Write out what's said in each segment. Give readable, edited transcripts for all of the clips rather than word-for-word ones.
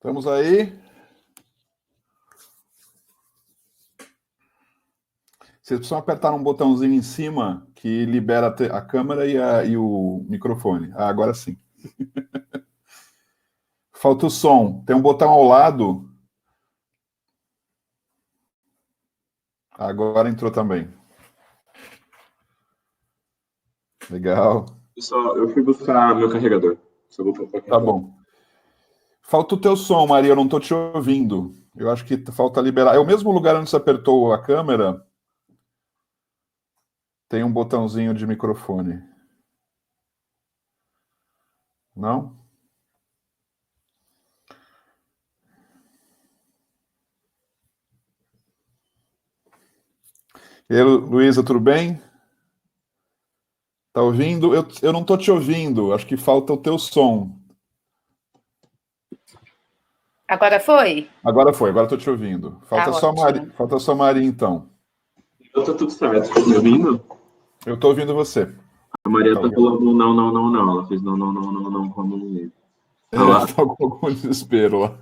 Estamos aí. Vocês precisam apertar um botãozinho em cima que libera a câmera e o microfone. Ah, agora sim. Falta o som. Tem um botão ao lado. Agora entrou também. Legal. Eu fui buscar meu carregador. Tá bom. Falta o teu som, Maria. Eu não estou te ouvindo. Eu acho que falta liberar. É o mesmo lugar onde você apertou a câmera. Tem um botãozinho de microfone. Não? E aí, Luísa, tudo bem? Tá ouvindo? Eu não tô te ouvindo. Acho que falta o teu som. Agora foi? Agora foi, agora tô te ouvindo. Falta só a Maria, então. Tá tudo certo. Tá me ouvindo? Eu tô ouvindo você. A Maria tá falando não. Ela fez não com a mão no meio. Tá com algum desespero lá.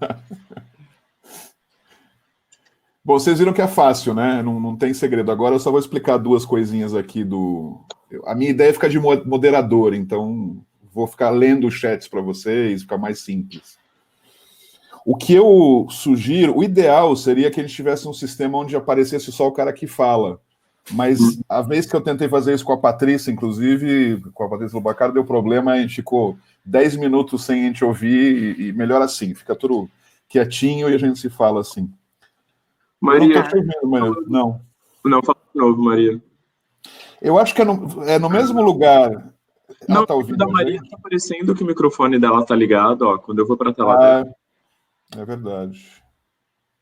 Bom, vocês viram que é fácil, né? Não tem segredo. Agora eu só vou explicar duas coisinhas aqui do... A minha ideia é ficar de moderador, então vou ficar lendo os chats para vocês, ficar mais simples. O que eu sugiro, o ideal seria que a gente tivesse um sistema onde aparecesse só o cara que fala. Mas a vez que eu tentei fazer isso com a Patrícia, inclusive, com a Patrícia Lobacar, deu problema, a gente ficou 10 minutos sem a gente ouvir, e melhor assim, fica tudo quietinho e a gente se fala assim. Maria. Eu não tô te ouvindo, Maria. Não. Não, fala de novo, Maria. Eu acho que é no mesmo lugar. Não, tá ouvindo da Maria tá parecendo que o microfone dela tá ligado, ó. Quando eu vou pra tela dela. É verdade.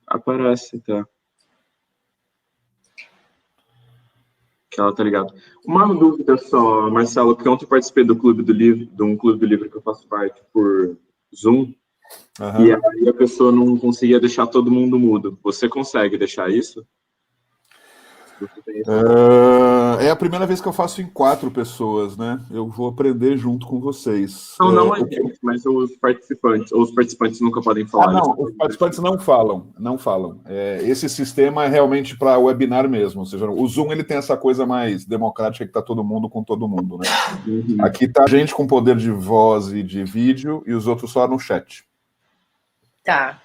Aparece, tá. Que ela tá ligada. Uma dúvida só, Marcelo, porque ontem eu participei de um clube do livro que eu faço parte por Zoom. E aí a pessoa não conseguia deixar todo mundo mudo. Você consegue deixar isso? É a primeira vez que eu faço em 4 pessoas, né? Eu vou aprender junto com vocês. Não a gente, mas os participantes nunca podem falar. Não, os participantes não falam. Esse sistema é realmente para webinar mesmo, ou seja, o Zoom ele tem essa coisa mais democrática que está todo mundo com todo mundo, né? Aqui tá a gente com poder de voz e de vídeo e os outros só no chat. Tá.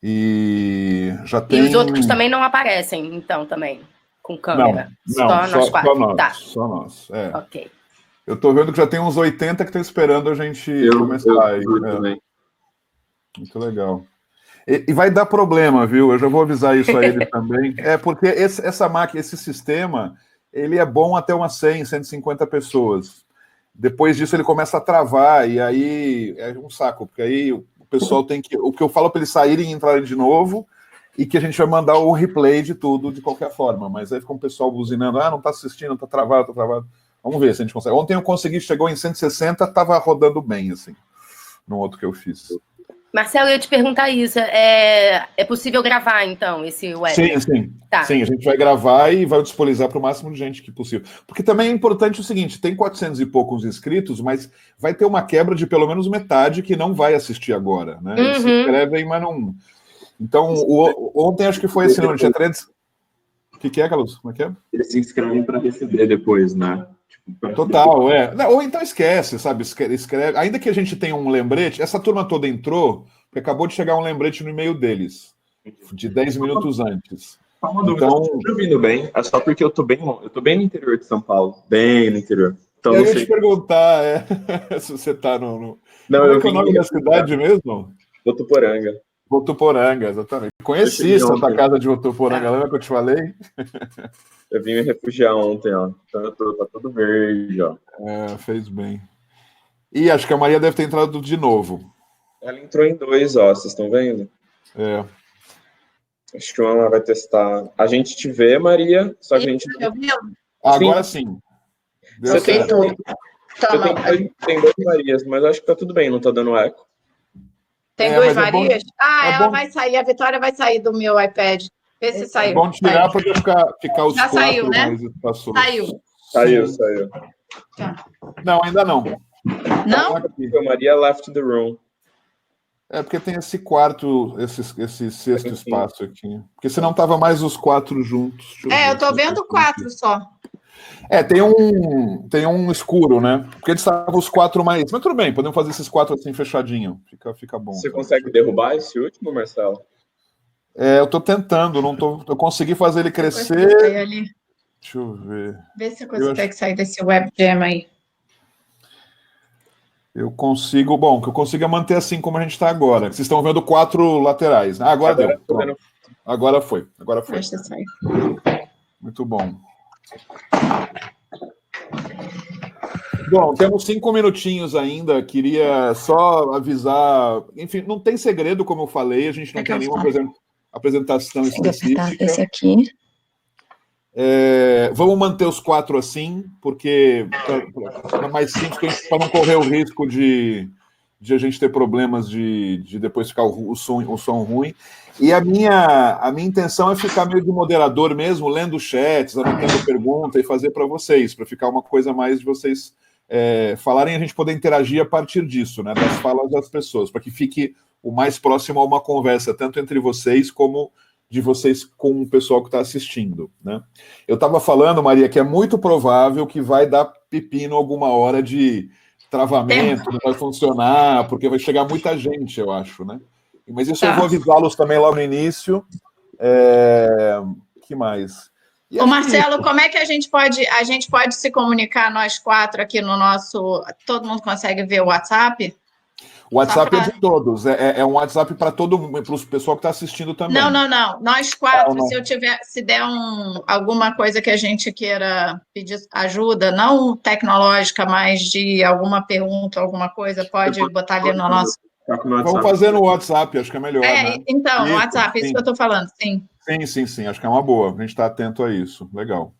E já tem... E os outros também não aparecem, então, também, com câmera? Não, nós 4. Só nós. Tá. Só nós, Ok. Eu tô vendo que já tem uns 80 que estão esperando a gente começar aí. Muito legal. E vai dar problema, viu? Eu já vou avisar isso a ele também. Porque essa máquina, esse sistema, ele é bom até umas 100, 150 pessoas. Depois disso ele começa a travar, e aí é um saco, porque aí o pessoal tem que... O que eu falo para eles saírem e entrarem de novo, e que a gente vai mandar o replay de tudo de qualquer forma. Mas aí fica um pessoal buzinando, não tá assistindo, tá travado. Vamos ver se a gente consegue. Ontem eu consegui, chegou em 160, tava rodando bem, assim, no outro que eu fiz. Marcelo, eu ia te perguntar isso. É possível gravar, então, esse webinar? Sim. Tá. Sim, a gente vai gravar e vai disponibilizar para o máximo de gente que possível. Porque também é importante o seguinte, tem 400 e poucos inscritos, mas vai ter uma quebra de pelo menos metade que não vai assistir agora, né? Eles se inscrevem, mas não... Então, ontem acho que foi assim, não tinha 3... O que é, Carlos? Como é que é? Eles se inscrevem para receber depois, né? Total, Não, ou então esquece, sabe? Escreve. Ainda que a gente tenha um lembrete, essa turma toda entrou, porque acabou de chegar um lembrete no e-mail deles, de 10 minutos antes. Então, eu tô ouvindo bem, é só porque eu tô bem no interior de São Paulo, bem no interior. Então, eu ia te perguntar, se você tá no... Não, Como é que é o nome da cidade mesmo? Votuporanga, exatamente. Conheci Santa Casa de Votuporanga, lembra que eu te falei? Eu vim me refugiar ontem, ó. Então tá tudo verde, ó. Fez bem. E acho que a Maria deve ter entrado de novo. Ela entrou em 2, ó, vocês estão vendo? Acho que uma vai testar. A gente te vê, Maria, só que a gente... Agora sim. Deu certo. Tem 2 Marias, mas acho que tá tudo bem, não tá dando eco. Tem 2 Marias? Ela vai sair, a Vitória vai sair do meu iPad. Vê se saiu. É bom tirar para ficar os 4 saiu, né? mais espaçosos. Saiu. Tá. Não, ainda não. Não? A Maria left the room. É porque tem esse quarto, esse sexto espaço aqui. Porque senão tava mais os 4 juntos. Eu tô vendo 4 só. Tem um escuro, né? Porque eles estavam os 4 mais... Mas tudo bem, podemos fazer esses 4 assim fechadinho. Fica bom. Você consegue derrubar esse último, Marcelo? Eu tô tentando, não tô... Eu consegui fazer ele crescer... Deixa eu ver. Vê se você consegue sair desse webcam aí. Eu consigo... Bom, o que eu consigo é manter assim como a gente está agora. Vocês estão vendo 4 laterais. Né? Agora deu. Agora foi. Muito bom. Bom, temos 5 minutinhos ainda. Queria só avisar... Enfim, não tem segredo, como eu falei. A gente não tem nenhuma apresentação específica. Esse aqui. Vamos manter os 4 assim, porque é mais simples, para não correr o risco de a gente ter problemas de depois ficar o som ruim. E a minha intenção é ficar meio de moderador mesmo, lendo chats, anotando pergunta e fazer para vocês, para ficar uma coisa mais de vocês falarem e a gente poder interagir a partir disso, né, das falas das pessoas, para que fique o mais próximo a uma conversa, tanto entre vocês como de vocês com o pessoal que está assistindo, né? Eu estava falando, Maria, que é muito provável que vai dar pepino alguma hora de travamento, não vai funcionar, porque vai chegar muita gente, eu acho, né? Mas isso eu vou avisá-los também lá no início. Que mais? Ô, Marcelo, como é que a gente pode se comunicar, nós 4 aqui no nosso... Todo mundo consegue ver o WhatsApp? O WhatsApp é de todos, é um WhatsApp para o pessoal que está assistindo também. Não. Nós 4, se der alguma coisa que a gente queira pedir ajuda, não tecnológica, mas de alguma pergunta, alguma coisa, pode botar ali no nosso... Vamos fazer no WhatsApp, acho que é melhor, né? Então, no WhatsApp, isso que eu estou falando, sim. Sim, acho que é uma boa, a gente está atento a isso, legal.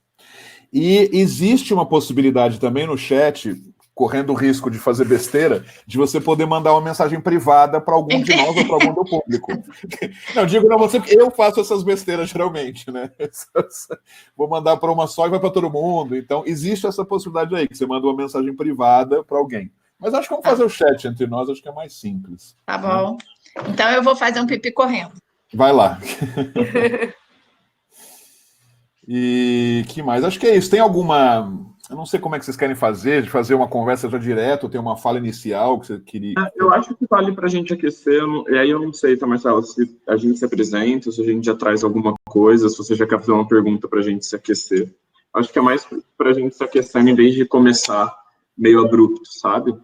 E existe uma possibilidade também no chat... correndo o risco de fazer besteira, de você poder mandar uma mensagem privada para algum de nós ou para algum do público. Não, digo não você, porque eu faço essas besteiras geralmente, né? Vou mandar para uma só e vai para todo mundo. Então, existe essa possibilidade aí, que você manda uma mensagem privada para alguém. Mas acho que vamos fazer o chat entre nós, acho que é mais simples. Tá bom. Né? Então, eu vou fazer um pipi correndo. Vai lá. E que mais? Acho que é isso. Tem alguma... Eu não sei como é que vocês querem fazer, de fazer uma conversa já direto, ou ter uma fala inicial que você queria... Eu acho que vale para a gente aquecer, e aí eu não sei, tá, Marcelo, se a gente se apresenta, se a gente já traz alguma coisa, se você já quer fazer uma pergunta para a gente se aquecer. Acho que é mais para a gente se aquecer em vez de começar meio abrupto, sabe?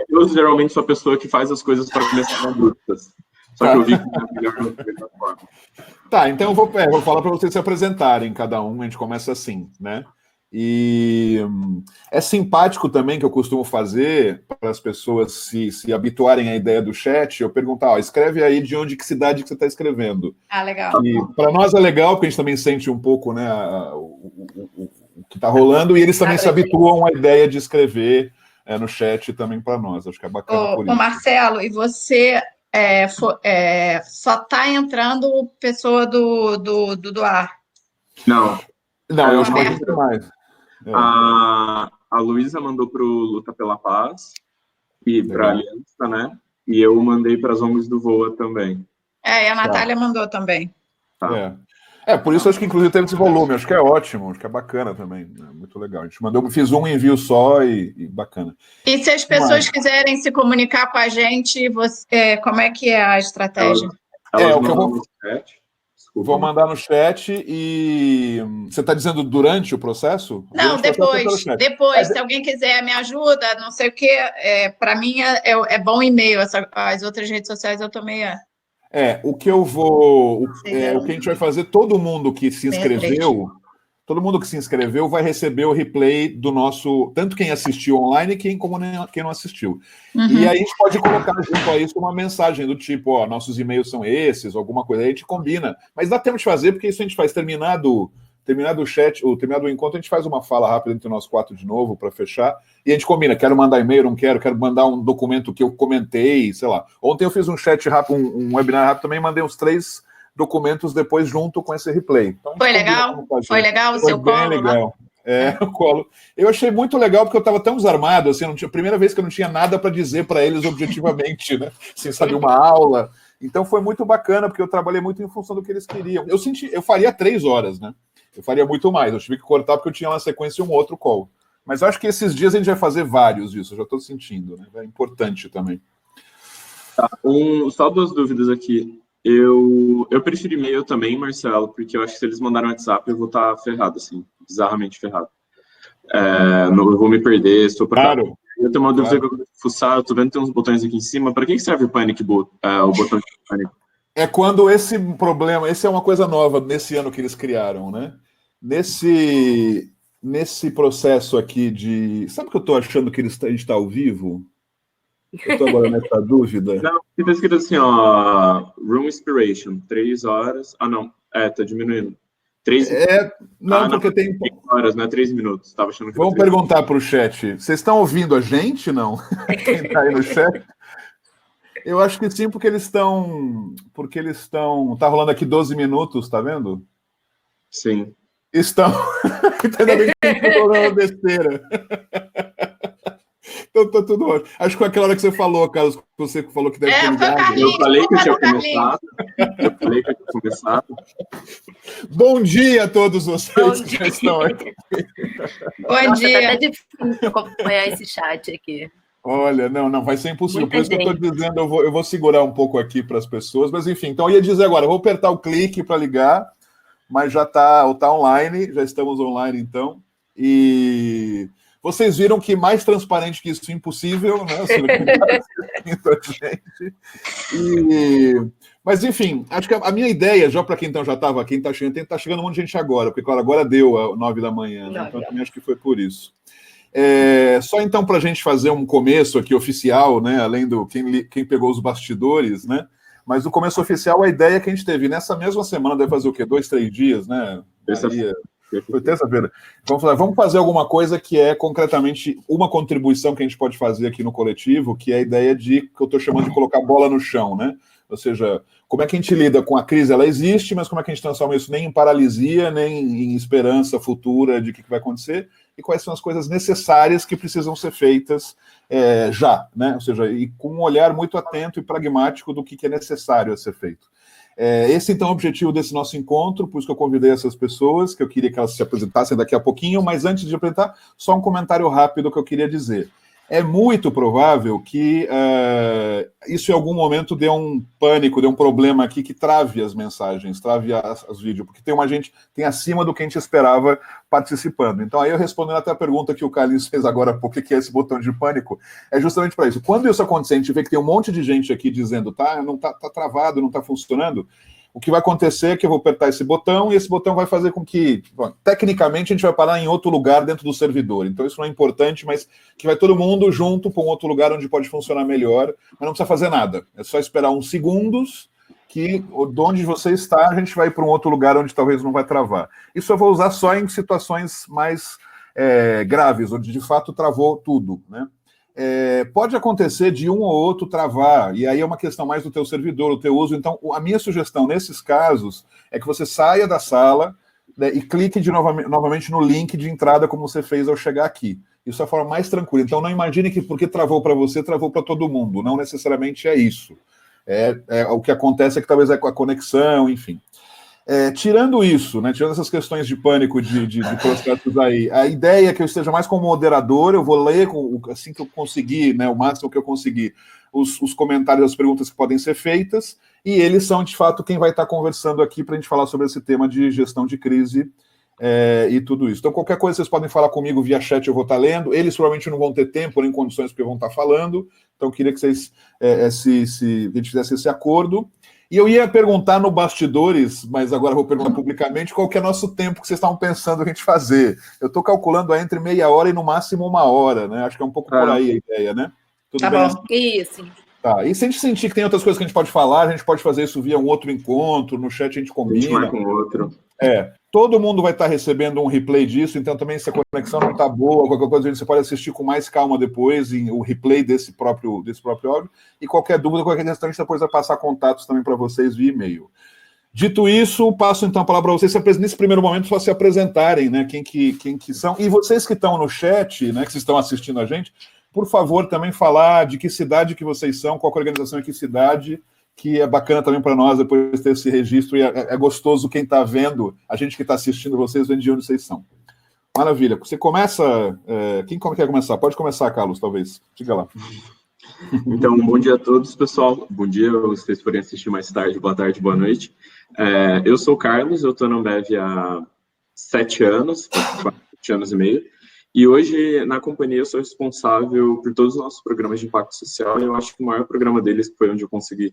Eu geralmente sou a pessoa que faz as coisas para começar abruptas. Só que eu vi que é melhor da forma. Tá, então eu vou falar para vocês se apresentarem, cada um, a gente começa assim, né? E é simpático também que eu costumo fazer para as pessoas se habituarem à ideia do chat, eu perguntar, escreve aí que cidade que você está escrevendo. Legal. E para nós é legal, porque a gente também sente um pouco, né, o que está rolando, e eles também se habituam à ideia de escrever no chat também para nós. Acho que é bacana por isso. Marcelo, e você só está entrando pessoa do ar? Não, eu acho que vai ter mais. A Luísa mandou para o Luta pela Paz e para a Aliança, né? E eu mandei para as ONGs do VOA também. E a Natália mandou também. Tá. Por isso acho que inclusive teve esse volume, acho que é ótimo, acho que é bacana também, muito legal. A gente fiz um envio só e bacana. E se as pessoas quiserem se comunicar com a gente, como é que é a estratégia? O que eu vou mandar no chat e... Você está dizendo durante o processo? Não, depois. Se alguém quiser me ajuda, não sei o quê, para mim é bom e-mail. As outras redes sociais eu tomei... O que eu vou... O que a gente vai fazer, todo mundo que se inscreveu... Todo mundo que se inscreveu vai receber o replay do nosso... Tanto quem assistiu online como quem não assistiu. Uhum. E aí a gente pode colocar junto a isso uma mensagem do tipo, nossos e-mails são esses, alguma coisa. Aí a gente combina. Mas dá tempo de fazer, porque isso a gente faz terminado o chat, terminado o encontro, a gente faz uma fala rápida entre nós 4 de novo para fechar. E a gente combina, quero mandar e-mail, não quero mandar um documento que eu comentei, sei lá. Ontem eu fiz um chat rápido, um webinar rápido também, mandei uns 3 documentos depois junto com esse replay. Então, foi legal? Foi legal o seu colo? Legal. o colo. Eu achei muito legal porque eu estava tão desarmado, assim, não tinha, primeira vez que eu não tinha nada para dizer para eles objetivamente, né? Sem saber uma aula. Então foi muito bacana, porque eu trabalhei muito em função do que eles queriam. Eu faria 3 horas, né? Eu faria muito mais. Eu tive que cortar porque eu tinha na sequência um outro call. Mas eu acho que esses dias a gente vai fazer vários disso, eu já estou sentindo, né? É importante também. Tá, só 2 dúvidas aqui. Eu prefiro e-mail também, Marcelo, porque eu acho que se eles mandarem um WhatsApp, eu vou estar ferrado, assim, bizarramente ferrado. Não, eu vou me perder, estou Claro. Eu tenho uma dúvida que eu vou fuçar, eu tô vendo que tem uns botões aqui em cima. Para que serve o Panic o botão de pânico? É quando esse problema, esse é uma coisa nova nesse ano que eles criaram, né? Nesse processo aqui de... Sabe que eu estou achando que a gente está ao vivo? Eu estou agora nessa dúvida. Não, está escrito assim, ó, Room Inspiration, 3 horas. Ah, não, tá diminuindo. 3 não, porque tem 3 horas, não é 3 minutos. Tava achando que Vamos perguntar para o chat. Vocês estão ouvindo a gente, não? Quem está aí no chat? Eu acho que sim, porque eles estão... Tá rolando aqui 12 minutos, tá vendo? Sim. Estão. Ainda bem que tem problema besteira. Então tá tudo ótimo. Acho que foi aquela hora que você falou, Carlos, que você falou que deve ter ligado. Eu falei que eu tinha começado. Bom dia a todos vocês que já estão aqui. Bom dia. Tá até difícil acompanhar esse chat aqui. Olha, não, vai ser impossível. Muita Por isso que eu estou dizendo, eu vou segurar um pouco aqui para as pessoas, mas enfim, então eu ia dizer agora, eu vou apertar o clique para ligar, mas já está online, já estamos online então, e vocês viram que mais transparente que isso, impossível, né? Mas enfim, acho que a minha ideia, já para quem então já estava aqui, está chegando um monte de gente agora, porque claro, agora deu às 9 da manhã, né? Então eu também acho que foi por isso. Só então para a gente fazer um começo aqui oficial, né? Além do quem pegou os bastidores, né? Mas o começo oficial, a ideia que a gente teve nessa mesma semana, deve fazer o quê? 2, 3 dias, né? Foi terça-feira. Vamos fazer alguma coisa que é concretamente uma contribuição que a gente pode fazer aqui no coletivo, que é a ideia que eu estou chamando de colocar bola no chão, né? Ou seja, como é que a gente lida com a crise? Ela existe, mas como é que a gente transforma isso nem em paralisia, nem em esperança futura de que vai acontecer? E quais são as coisas necessárias que precisam ser feitas já, né? Ou seja, e com um olhar muito atento e pragmático do que é necessário a ser feito. Esse, então, é o objetivo desse nosso encontro, por isso que eu convidei essas pessoas, que eu queria que elas se apresentassem daqui a pouquinho, mas antes de apresentar, só um comentário rápido que eu queria dizer. É muito provável que isso em algum momento dê um pânico, dê um problema aqui que trave as mensagens, trave os vídeos, porque tem acima do que a gente esperava participando. Então, aí eu respondendo até a pergunta que o Carlinhos fez agora, por que é esse botão de pânico, é justamente para isso. Quando isso acontecer, a gente vê que tem um monte de gente aqui dizendo, não tá travado, não está funcionando, o que vai acontecer é que eu vou apertar esse botão e esse botão vai fazer com que, tecnicamente, a gente vai parar em outro lugar dentro do servidor. Então, isso não é importante, mas que vai todo mundo junto para um outro lugar onde pode funcionar melhor, mas não precisa fazer nada. É só esperar uns segundos que, de onde você está, a gente vai para um outro lugar onde talvez não vai travar. Isso eu vou usar só em situações mais graves, onde de fato travou tudo, né? Pode acontecer de um ou outro travar, e aí é uma questão mais do teu servidor, do teu uso. Então, a minha sugestão nesses casos é que você saia da sala, né, e clique novamente no link de entrada, como você fez ao chegar aqui. Isso é a forma mais tranquila. Então, não imagine que porque travou para você, travou para todo mundo. Não necessariamente é isso. O que acontece é que talvez é com a conexão, enfim. Tirando isso, né, tirando essas questões de pânico de processos aí, a ideia é que eu esteja mais como moderador, eu vou ler assim que eu conseguir, né, o máximo que eu conseguir, os comentários, as perguntas que podem ser feitas, e eles são, de fato, quem vai estar conversando aqui para a gente falar sobre esse tema de gestão de crise e tudo isso. Então, qualquer coisa vocês podem falar comigo via chat, eu vou estar lendo. Eles provavelmente não vão ter tempo nem condições porque vão estar falando, então eu queria que vocês a gente fizesse esse acordo. E eu ia perguntar no bastidores, mas agora vou perguntar publicamente, qual que é o nosso tempo que vocês estavam pensando a gente fazer. Eu estou calculando entre meia hora e no máximo 1 hora, né? Acho que é um pouco por aí a ideia, né? Tudo bem? Bom. Isso. Tá, e se a gente sentir que tem outras coisas que a gente pode falar, a gente pode fazer isso via um outro encontro, no chat a gente combina. A gente vai com outro. Todo mundo vai estar recebendo um replay disso, então também se a conexão não está boa, qualquer coisa, você pode assistir com mais calma depois, o replay desse próprio áudio, e qualquer dúvida, qualquer questão, a gente depois vai passar contatos também para vocês via e-mail. Dito isso, passo então a palavra para vocês nesse primeiro momento só se apresentarem, né? Quem que são. E vocês que estão no chat, né? Que vocês estão assistindo a gente, por favor, também falar de que cidade que vocês são, qual organização e que cidade, que é bacana também para nós depois ter esse registro, e é gostoso quem está vendo, a gente que está assistindo vocês, vendo de onde vocês são. Maravilha. Você começa... quem quer começar? Pode começar, Carlos, talvez. Diga lá. Então, bom dia a todos, pessoal. Bom dia, vocês forem assistir mais tarde, boa tarde, boa noite. Eu sou o Carlos, eu estou na Ambev há 7 anos, 7 anos e meio, e hoje, na companhia, eu sou responsável por todos os nossos programas de impacto social, e eu acho que o maior programa deles foi onde eu consegui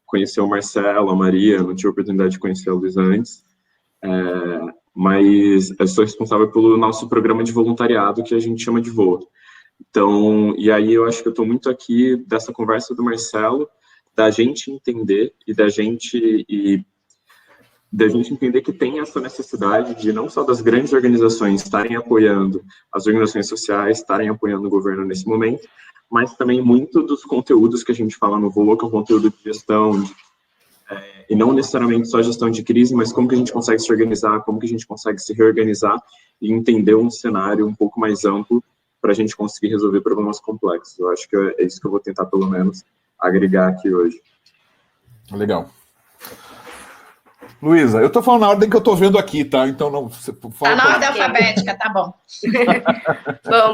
conhecer o Marcelo, a Maria, não tive a oportunidade de conhecer a Luísa antes, mas eu sou responsável pelo nosso programa de voluntariado, que a gente chama de VOA. Então, e aí eu acho que eu estou muito aqui dessa conversa do Marcelo, da gente entender e da gente entender que tem essa necessidade de não só das grandes organizações estarem apoiando as organizações sociais, estarem apoiando o governo nesse momento, mas também muito dos conteúdos que a gente fala no VOA, que é o conteúdo de gestão, e não necessariamente só gestão de crise, mas como que a gente consegue se organizar, como que a gente consegue se reorganizar e entender um cenário um pouco mais amplo para a gente conseguir resolver problemas complexos. Eu acho que é isso que eu vou tentar, pelo menos, agregar aqui hoje. Legal. Luísa, eu estou falando na ordem que eu estou vendo aqui, tá? Então não... Tá na ordem alfabética, tá bom.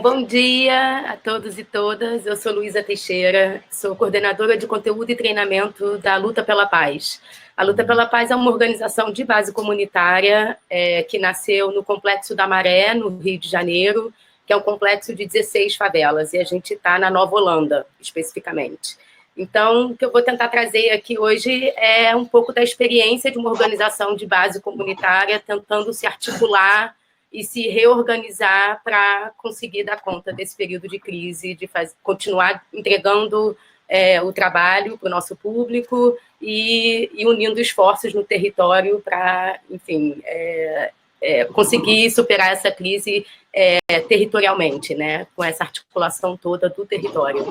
Bom dia a todos e todas. Eu sou Luísa Teixeira, sou coordenadora de conteúdo e treinamento da Luta pela Paz. A Luta pela Paz é uma organização de base comunitária que nasceu no Complexo da Maré, no Rio de Janeiro, que é um complexo de 16 favelas, e a gente está na Nova Holanda, especificamente. Então, o que eu vou tentar trazer aqui hoje é um pouco da experiência de uma organização de base comunitária tentando se articular e se reorganizar para conseguir dar conta desse período de crise, de continuar entregando o trabalho para o nosso público e unindo esforços no território para, enfim, conseguir superar essa crise territorialmente, né? Com essa articulação toda do território.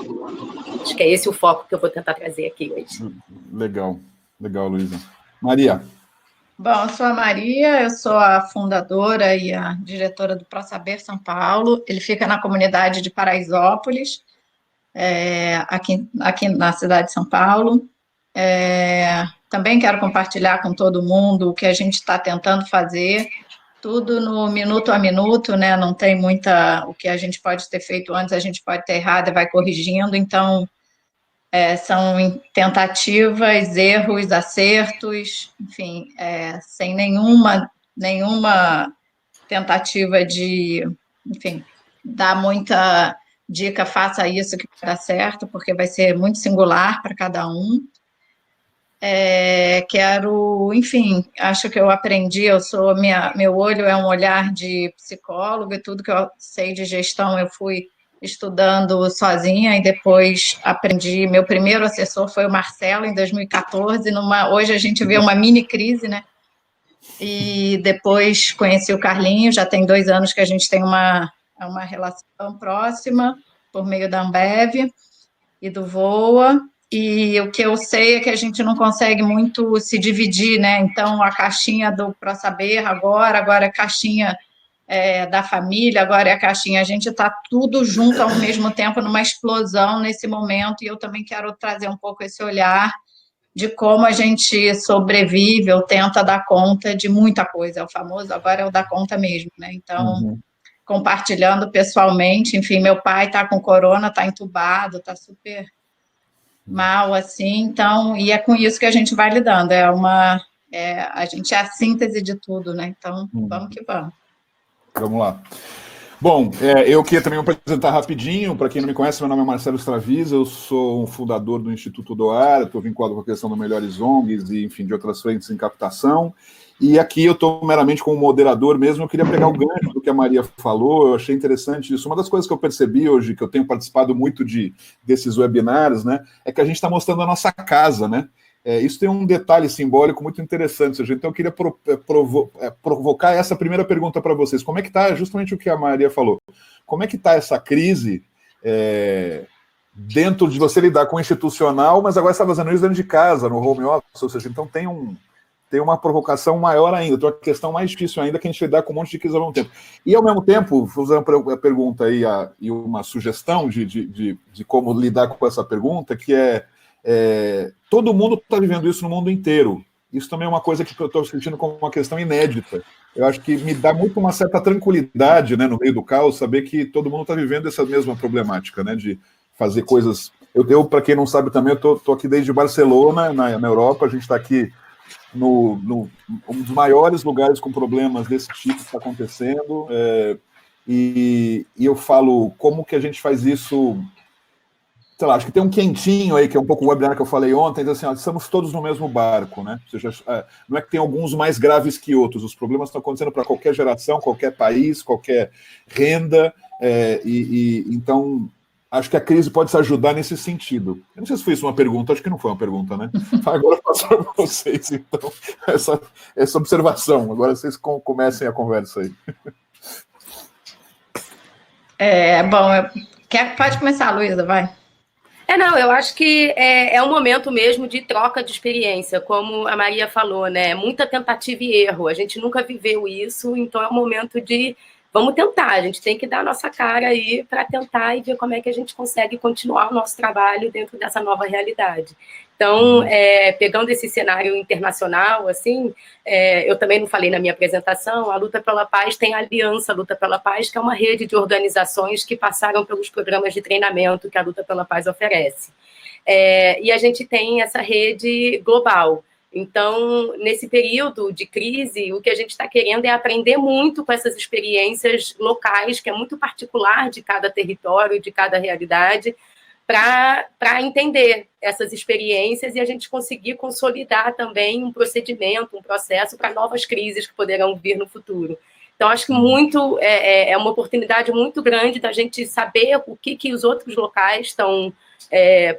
Acho que é esse o foco que eu vou tentar trazer aqui hoje. Legal, Luísa. Maria. Bom, eu sou a Maria, eu sou a fundadora e a diretora do ProSaber São Paulo. Ele fica na comunidade de Paraisópolis, aqui na cidade de São Paulo. Também quero compartilhar com todo mundo o que a gente está tentando fazer, tudo no minuto a minuto, né? Não tem o que a gente pode ter feito antes, a gente pode ter errado e vai corrigindo, então são tentativas, erros, acertos, enfim, sem nenhuma tentativa de, enfim, dar muita dica, faça isso que vai dar certo, porque vai ser muito singular para cada um. Quero, enfim, acho que eu aprendi, meu olho é um olhar de psicólogo, e tudo que eu sei de gestão eu fui estudando sozinha, e depois aprendi, meu primeiro assessor foi o Marcelo, em 2014, hoje a gente vê uma mini crise, né, e depois conheci o Carlinho, já tem 2 anos que a gente tem uma relação próxima, por meio da Ambev e do VOA. E o que eu sei é que a gente não consegue muito se dividir, né? Então, a caixinha do ProSaber agora é a caixinha da família, agora é a caixinha. A gente está tudo junto ao mesmo tempo, numa explosão nesse momento, e eu também quero trazer um pouco esse olhar de como a gente sobrevive ou tenta dar conta de muita coisa. O famoso agora é o dar conta mesmo, né? Então, compartilhando pessoalmente, enfim, meu pai está com corona, está entubado, está super mal, assim, então, e é com isso que a gente vai lidando, a gente é a síntese de tudo, né, então, vamos que vamos. Vamos lá. Bom, eu queria também apresentar rapidinho, para quem não me conhece, meu nome é Marcelo Stravisa, eu sou um fundador do Instituto Doar, estou vinculado com a questão do Melhores ONGs e, enfim, de outras frentes em captação, e aqui eu estou meramente como moderador mesmo. Eu queria pegar o gancho do que a Maria falou, eu achei interessante isso. Uma das coisas que eu percebi hoje, que eu tenho participado muito desses webinars, né, é que a gente está mostrando a nossa casa, né? Isso tem um detalhe simbólico muito interessante, então eu queria provocar essa primeira pergunta para vocês. Como é que está, justamente o que a Maria falou, como é que está essa crise dentro de você lidar com o institucional, mas agora está fazendo isso dentro de casa, no home office, ou seja, então tem tem uma provocação maior ainda, tem uma questão mais difícil ainda, que a gente lidar com um monte de crise ao mesmo tempo. E, ao mesmo tempo, usando a pergunta aí e uma sugestão de como lidar com essa pergunta, que todo mundo está vivendo isso no mundo inteiro. Isso também é uma coisa que eu estou sentindo como uma questão inédita. Eu acho que me dá muito uma certa tranquilidade, né, no meio do caos, saber que todo mundo está vivendo essa mesma problemática, né, de fazer coisas... Eu para quem não sabe também, eu estou aqui desde Barcelona, na Europa, a gente está aqui um dos maiores lugares com problemas desse tipo que está acontecendo, e eu falo, como que a gente faz isso... Sei lá, acho que tem um quentinho aí, que é um pouco o webinar que eu falei ontem, assim, estamos todos no mesmo barco, né? Ou seja, não é que tem alguns mais graves que outros, os problemas estão acontecendo para qualquer geração, qualquer país, qualquer renda, então acho que a crise pode se ajudar nesse sentido. Eu não sei se foi isso uma pergunta, acho que não foi uma pergunta, né? Agora eu passo para vocês, então, essa observação. Agora vocês comecem a conversa aí. Pode começar, Luísa, vai. Não, eu acho que é um momento mesmo de troca de experiência, como a Maria falou, né? Muita tentativa e erro, a gente nunca viveu isso, então é um momento de vamos tentar, a gente tem que dar a nossa cara aí para tentar e ver como é que a gente consegue continuar o nosso trabalho dentro dessa nova realidade. Então, pegando esse cenário internacional, assim, eu também não falei na minha apresentação, a Luta pela Paz tem a Aliança Luta pela Paz, que é uma rede de organizações que passaram pelos programas de treinamento que a Luta pela Paz oferece. E a gente tem essa rede global. Então, nesse período de crise, o que a gente está querendo é aprender muito com essas experiências locais, que é muito particular de cada território, de cada realidade, para entender essas experiências e a gente conseguir consolidar também um procedimento, um processo para novas crises que poderão vir no futuro. Então, acho que é uma oportunidade muito grande da gente saber o que os outros locais estão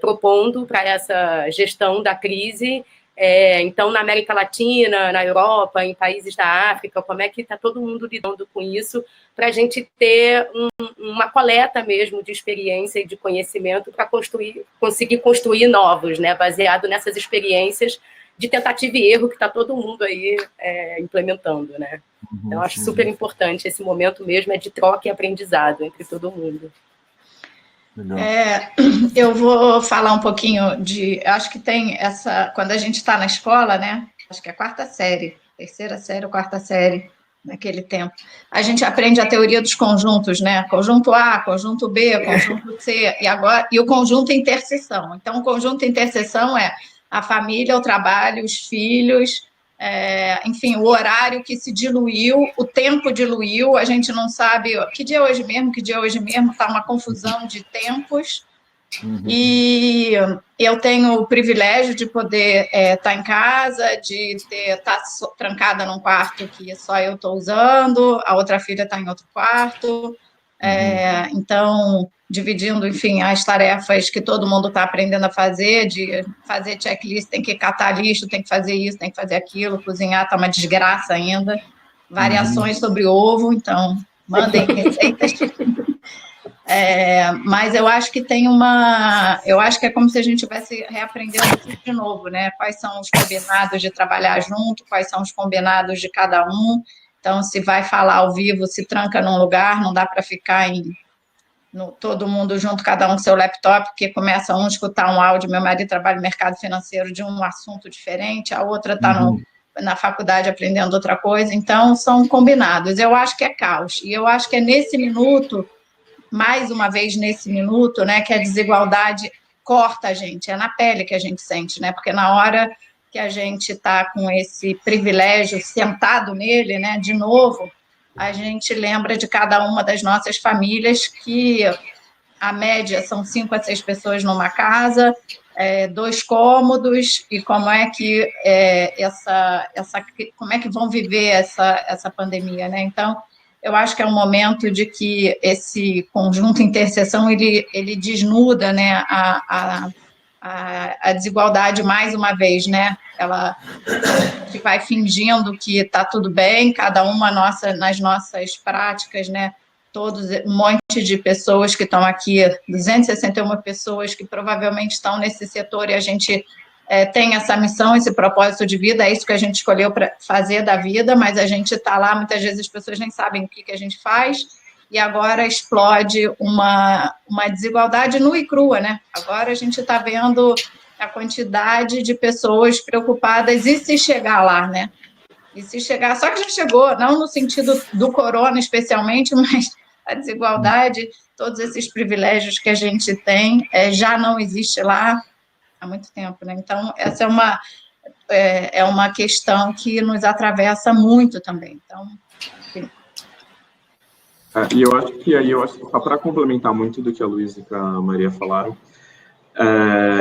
propondo para essa gestão da crise. Então, na América Latina, na Europa, em países da África, como é que está todo mundo lidando com isso, para a gente ter uma coleta mesmo de experiência e de conhecimento para conseguir construir novos, né, baseado nessas experiências de tentativa e erro que está todo mundo aí implementando, né? Então, acho super importante esse momento mesmo, de troca e aprendizado entre todo mundo. Eu vou falar um pouquinho acho que tem quando a gente está na escola, né? Acho que é a quarta série, terceira série ou quarta série, naquele tempo. A gente aprende a teoria dos conjuntos, né? Conjunto A, conjunto B, conjunto C, e o conjunto interseção. Então, o conjunto interseção é a família, o trabalho, os filhos, enfim, o horário que se diluiu, o tempo diluiu, a gente não sabe que dia é hoje mesmo, está uma confusão de tempos. E eu tenho o privilégio de poder estar em casa, de estar trancada num quarto que só eu estou usando, a outra filha está em outro quarto, então, dividindo, enfim, as tarefas que todo mundo está aprendendo a fazer, de fazer checklist, tem que catar lixo, tem que fazer isso, tem que fazer aquilo, cozinhar está uma desgraça ainda, variações sobre ovo, então, mandem receitas. Mas eu acho que eu acho que é como se a gente estivesse reaprendendo tudo de novo, né? Quais são os combinados de trabalhar junto, quais são os combinados de cada um. Então, se vai falar ao vivo, se tranca num lugar, não dá para ficar todo mundo junto, cada um com seu laptop, porque começa um a escutar um áudio, meu marido trabalha no mercado financeiro de um assunto diferente, a outra está na faculdade aprendendo outra coisa, então são combinados. Eu acho que é caos, e eu acho que é nesse minuto, mais uma vez nesse minuto, né, que a desigualdade corta a gente, é na pele que a gente sente, né, porque na hora que a gente está com esse privilégio sentado nele, né, de novo, a gente lembra de cada uma das nossas famílias, que a média são 5 a 6 pessoas numa casa, 2 cômodos, e como é que como é que vão viver essa pandemia, né? Então, eu acho que é um momento de que esse conjunto interseção ele desnuda, né, a desigualdade mais uma vez, né? Ela vai fingindo que está tudo bem, cada uma nas nossas práticas, né? Um monte de pessoas que estão aqui, 261 pessoas que provavelmente estão nesse setor, e a gente tem essa missão, esse propósito de vida, é isso que a gente escolheu para fazer da vida, mas a gente está lá, muitas vezes as pessoas nem sabem o que a gente faz, e agora explode uma desigualdade nua e crua, né? Agora a gente está vendo a quantidade de pessoas preocupadas e se chegar lá, né? E se chegar, só que já chegou, não no sentido do corona especialmente, mas a desigualdade, todos esses privilégios que a gente tem, já não existe lá há muito tempo, né? Então, essa é uma questão que nos atravessa muito também. Então, enfim. E eu acho que só para complementar muito do que a Luísa e a Maria falaram,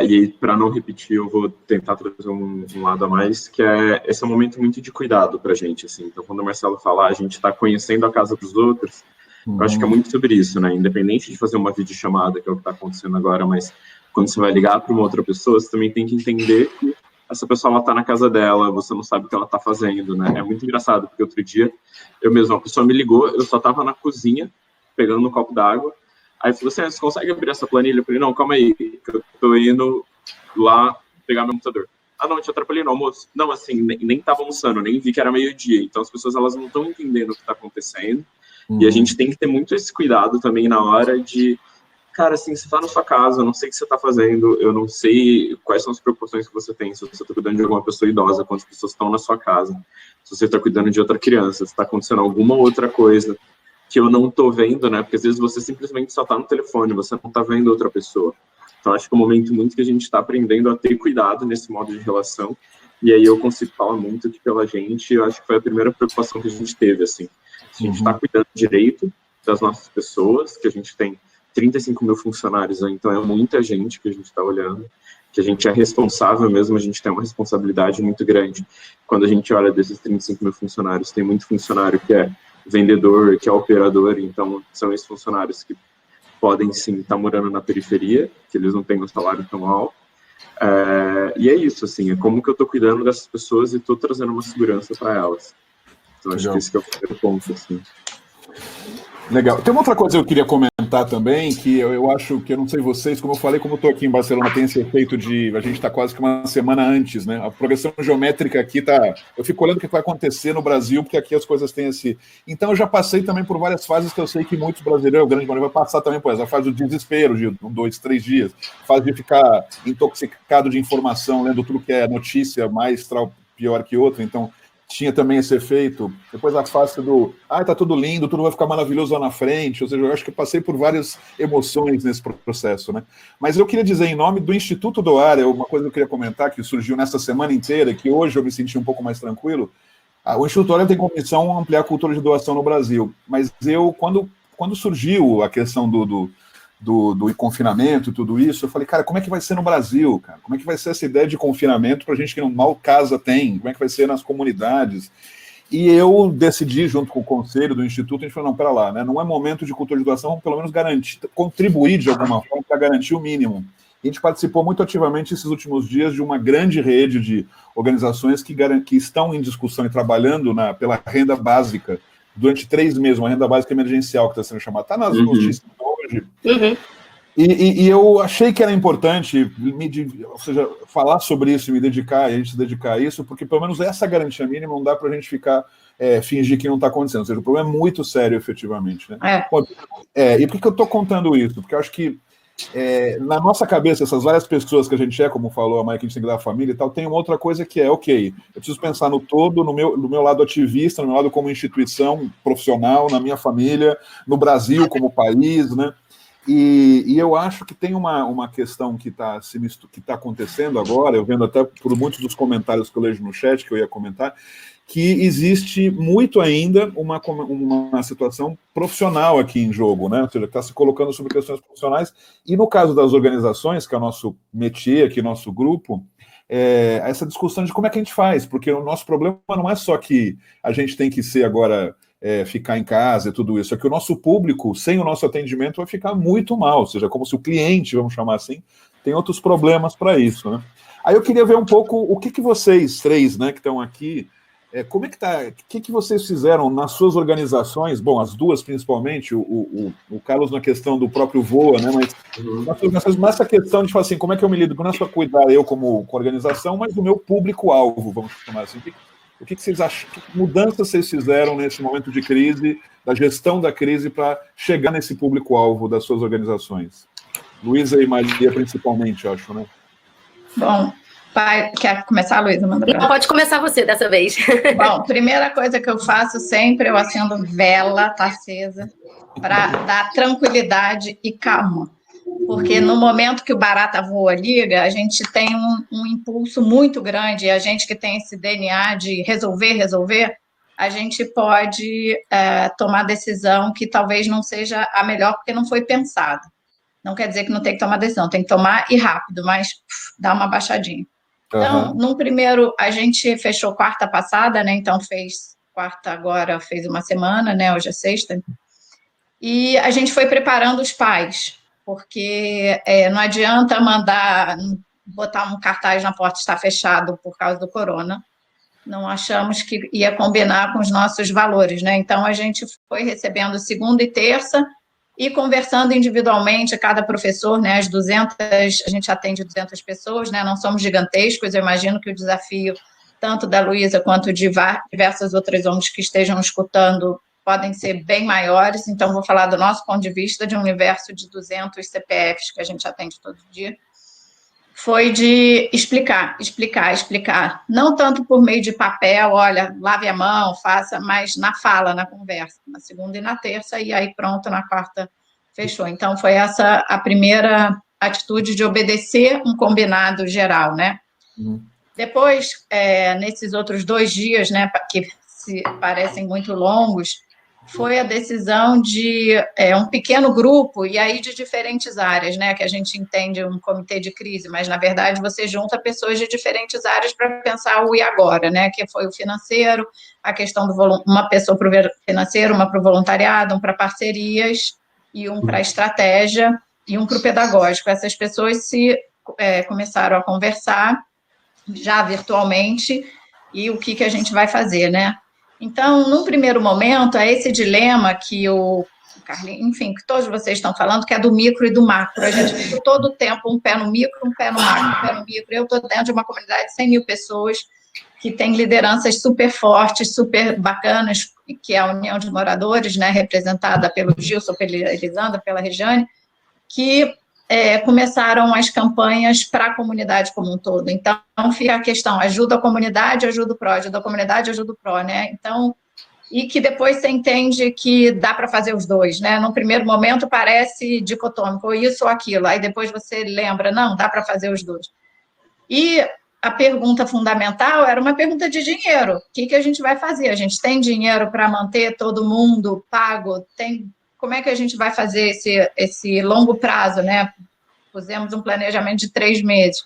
e para não repetir, eu vou tentar trazer um lado a mais, que esse é um momento muito de cuidado para a gente, assim. Então, quando o Marcelo fala, a gente está conhecendo a casa dos outros, eu acho que é muito sobre isso, né? Independente de fazer uma videochamada, que é o que está acontecendo agora, mas quando você vai ligar para uma outra pessoa, você também tem que entender que essa pessoa está na casa dela, você não sabe o que ela está fazendo, né? É muito engraçado, porque outro dia, uma pessoa me ligou, eu só estava na cozinha, pegando um copo d'água, aí falou assim, você consegue abrir essa planilha? Eu falei, não, calma aí, que eu tô indo lá pegar meu computador. Ah, não, te atrapalhei não, moço. Não, assim, nem estava almoçando, nem vi que era meio-dia. Então, as pessoas, elas não estão entendendo o que está acontecendo. E a gente tem que ter muito esse cuidado também na hora de, cara, assim, você está na sua casa, eu não sei o que você está fazendo, eu não sei quais são as preocupações que você tem, se você está cuidando de alguma pessoa idosa, quantas pessoas estão na sua casa, se você está cuidando de outra criança, se está acontecendo alguma outra coisa que eu não estou vendo, né? Porque às vezes você simplesmente só está no telefone, você não está vendo outra pessoa. Então, acho que é um momento muito que a gente está aprendendo a ter cuidado nesse modo de relação. E aí eu consigo falar muito que pela gente, eu acho que foi a primeira preocupação que a gente teve, assim. Se a gente está cuidando direito das nossas pessoas, que a gente tem 35 mil funcionários, né? Então é muita gente que a gente está olhando, que a gente é responsável mesmo, a gente tem uma responsabilidade muito grande. Quando a gente olha desses 35 mil funcionários, tem muito funcionário que é vendedor, que é operador, então são esses funcionários que podem sim estar morando na periferia, que eles não têm um salário tão alto. E é isso, assim, é como que eu estou cuidando dessas pessoas e estou trazendo uma segurança para elas. Então, acho que esse que é o primeiro ponto, assim. Legal. Tem uma outra coisa que eu queria comentar também, que eu acho que, eu não sei vocês, como eu falei, como eu estou aqui em Barcelona, tem esse efeito de, a gente está quase que uma semana antes, né? A progressão geométrica aqui tá, eu fico olhando o que vai acontecer no Brasil, porque aqui as coisas têm esse... Então eu já passei também por várias fases que eu sei que muitos brasileiros, grande maioria, vai passar também por essa, a fase do desespero, de 2, 3 dias, a fase de ficar intoxicado de informação, lendo tudo que é notícia, mais pior que outra, então... Tinha também esse efeito, depois a fase do tá tudo lindo, tudo vai ficar maravilhoso lá na frente, ou seja, eu acho que eu passei por várias emoções nesse processo, né? Mas eu queria dizer, em nome do Instituto Doar, uma coisa que eu queria comentar, que surgiu nessa semana inteira, que hoje eu me senti um pouco mais tranquilo, o Instituto Doar tem como missão ampliar a cultura de doação no Brasil, mas eu, quando surgiu a questão do confinamento, tudo isso, eu falei, cara, como é que vai ser no Brasil, cara? Como é que vai ser essa ideia de confinamento para gente que mal casa tem? Como é que vai ser nas comunidades? E eu decidi, junto com o conselho do Instituto, a gente falou, não, pera lá, né? Não é momento de cultura de doação, vamos pelo menos contribuir de alguma forma para garantir o mínimo. E a gente participou muito ativamente esses últimos dias de uma grande rede de organizações que estão em discussão e trabalhando pela renda básica durante 3 meses, uma renda básica emergencial que está sendo chamada. Está nas notícias hoje. E eu achei que era importante ou seja, falar sobre isso e me dedicar, e a gente se dedicar a isso, porque pelo menos essa garantia mínima não dá para a gente ficar fingir que não está acontecendo. Ou seja, o problema é muito sério, efetivamente. Né? E por que eu estou contando isso? Porque eu acho que na nossa cabeça, essas várias pessoas que a gente como falou a Maia, que a gente tem que dar a família e tal, tem uma outra coisa que ok, eu preciso pensar no todo, no meu lado ativista, no meu lado como instituição profissional, na minha família, no Brasil como país, né? E eu acho que tem uma questão que está acontecendo agora, eu vendo até por muitos dos comentários que eu vejo no chat, que eu ia comentar, que existe muito ainda uma situação profissional aqui em jogo, né? Ou seja, está se colocando sobre questões profissionais, e no caso das organizações, que é o nosso métier aqui, nosso grupo, essa discussão de como é que a gente faz, porque o nosso problema não é só que a gente tem que ser agora... ficar em casa e tudo isso, é que o nosso público, sem o nosso atendimento, vai ficar muito mal, ou seja, como se o cliente, vamos chamar assim, tem outros problemas para isso, né? Aí eu queria ver um pouco o que vocês 3, né, que estão aqui, Como é que está? O que vocês fizeram nas suas organizações? Bom, as duas principalmente, o Carlos na questão do próprio VOA, né? Mas nessa questão de falar assim, como é que eu me lido? Não é só cuidar eu como organização, mas do meu público-alvo, vamos chamar assim. O que vocês acham? Que mudanças vocês fizeram nesse momento de crise, da gestão da crise, para chegar nesse público-alvo das suas organizações? Luísa e Maria, principalmente, acho, né? Bom, quer começar, Luísa? Não, pode começar você dessa vez. Bom, primeira coisa que eu faço sempre, eu acendo vela, tá acesa, para dar tranquilidade e calma. Porque no momento que o barata voa liga, a gente tem um impulso muito grande, e a gente que tem esse DNA de resolver, a gente pode tomar decisão que talvez não seja a melhor, porque não foi pensada. Não quer dizer que não tem que tomar decisão, tem que tomar e rápido, mas dá uma baixadinha. Então, num primeiro, a gente fechou quarta passada, né? Então, quarta agora, fez uma semana, né? Hoje é sexta. E a gente foi preparando os pais, porque não adianta botar um cartaz na porta está fechado por causa do corona. Não achamos que ia combinar com os nossos valores, né? Então, a gente foi recebendo segunda e terça e conversando individualmente, cada professor, né, a gente atende 200 pessoas, né, não somos gigantescos, eu imagino que o desafio, tanto da Luísa quanto de diversas outras ONGs que estejam escutando, podem ser bem maiores, então vou falar do nosso ponto de vista, de um universo de 200 CPFs que a gente atende todo dia, foi de explicar, não tanto por meio de papel, olha, lave a mão, faça, mas na fala, na conversa, na segunda e na terça, e aí pronto, na quarta fechou. Então, foi essa a primeira atitude de obedecer um combinado geral, né? Depois, nesses outros 2 dias, né, que se parecem muito longos, foi a decisão de um pequeno grupo, e aí de diferentes áreas, né, que a gente entende um comitê de crise, mas, na verdade, você junta pessoas de diferentes áreas para pensar o e agora, né, que foi o financeiro, a questão uma pessoa para o financeiro, uma para o voluntariado, um para parcerias, e um para estratégia, e um para o pedagógico. Essas pessoas começaram a conversar, já virtualmente, e o que a gente vai fazer, né? Então, num primeiro momento, é esse dilema que o Carlinhos, enfim, que todos vocês estão falando, que é do micro e do macro. A gente fica todo o tempo um pé no micro, um pé no macro, um pé no micro. Eu estou dentro de uma comunidade de 100 mil pessoas que tem lideranças super fortes, super bacanas, que é a União de Moradores, né, representada pelo Gilson, pela Elisandra, pela Regiane, que começaram as campanhas para a comunidade como um todo. Então, fica a questão, ajuda a comunidade, ajuda o PRO, ajuda a comunidade, ajuda o PRO, né? Então, e que depois você entende que dá para fazer os dois, né? No primeiro momento parece dicotômico, ou isso ou aquilo, aí depois você lembra, não, dá para fazer os dois. E a pergunta fundamental era uma pergunta de dinheiro. O que a gente vai fazer? A gente tem dinheiro para manter todo mundo pago? Como é que a gente vai fazer esse longo prazo, né? Pusemos um planejamento de 3 meses.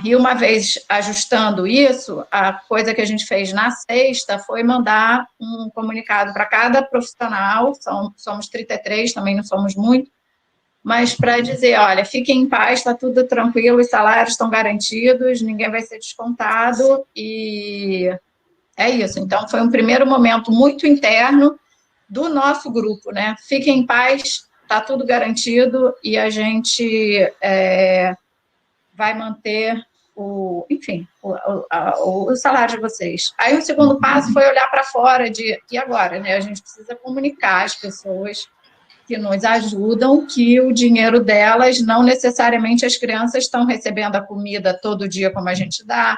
E uma vez ajustando isso, a coisa que a gente fez na sexta foi mandar um comunicado para cada profissional, somos 33, também não somos muito, mas para dizer, olha, fiquem em paz, está tudo tranquilo, os salários estão garantidos, ninguém vai ser descontado, e é isso. Então, foi um primeiro momento muito interno do nosso grupo, né? Fiquem em paz, está tudo garantido, e a gente vai manter o salário de vocês. Aí, o segundo passo foi olhar para fora e agora, né? A gente precisa comunicar às pessoas que nos ajudam, que o dinheiro delas, não necessariamente as crianças estão recebendo a comida todo dia como a gente dá,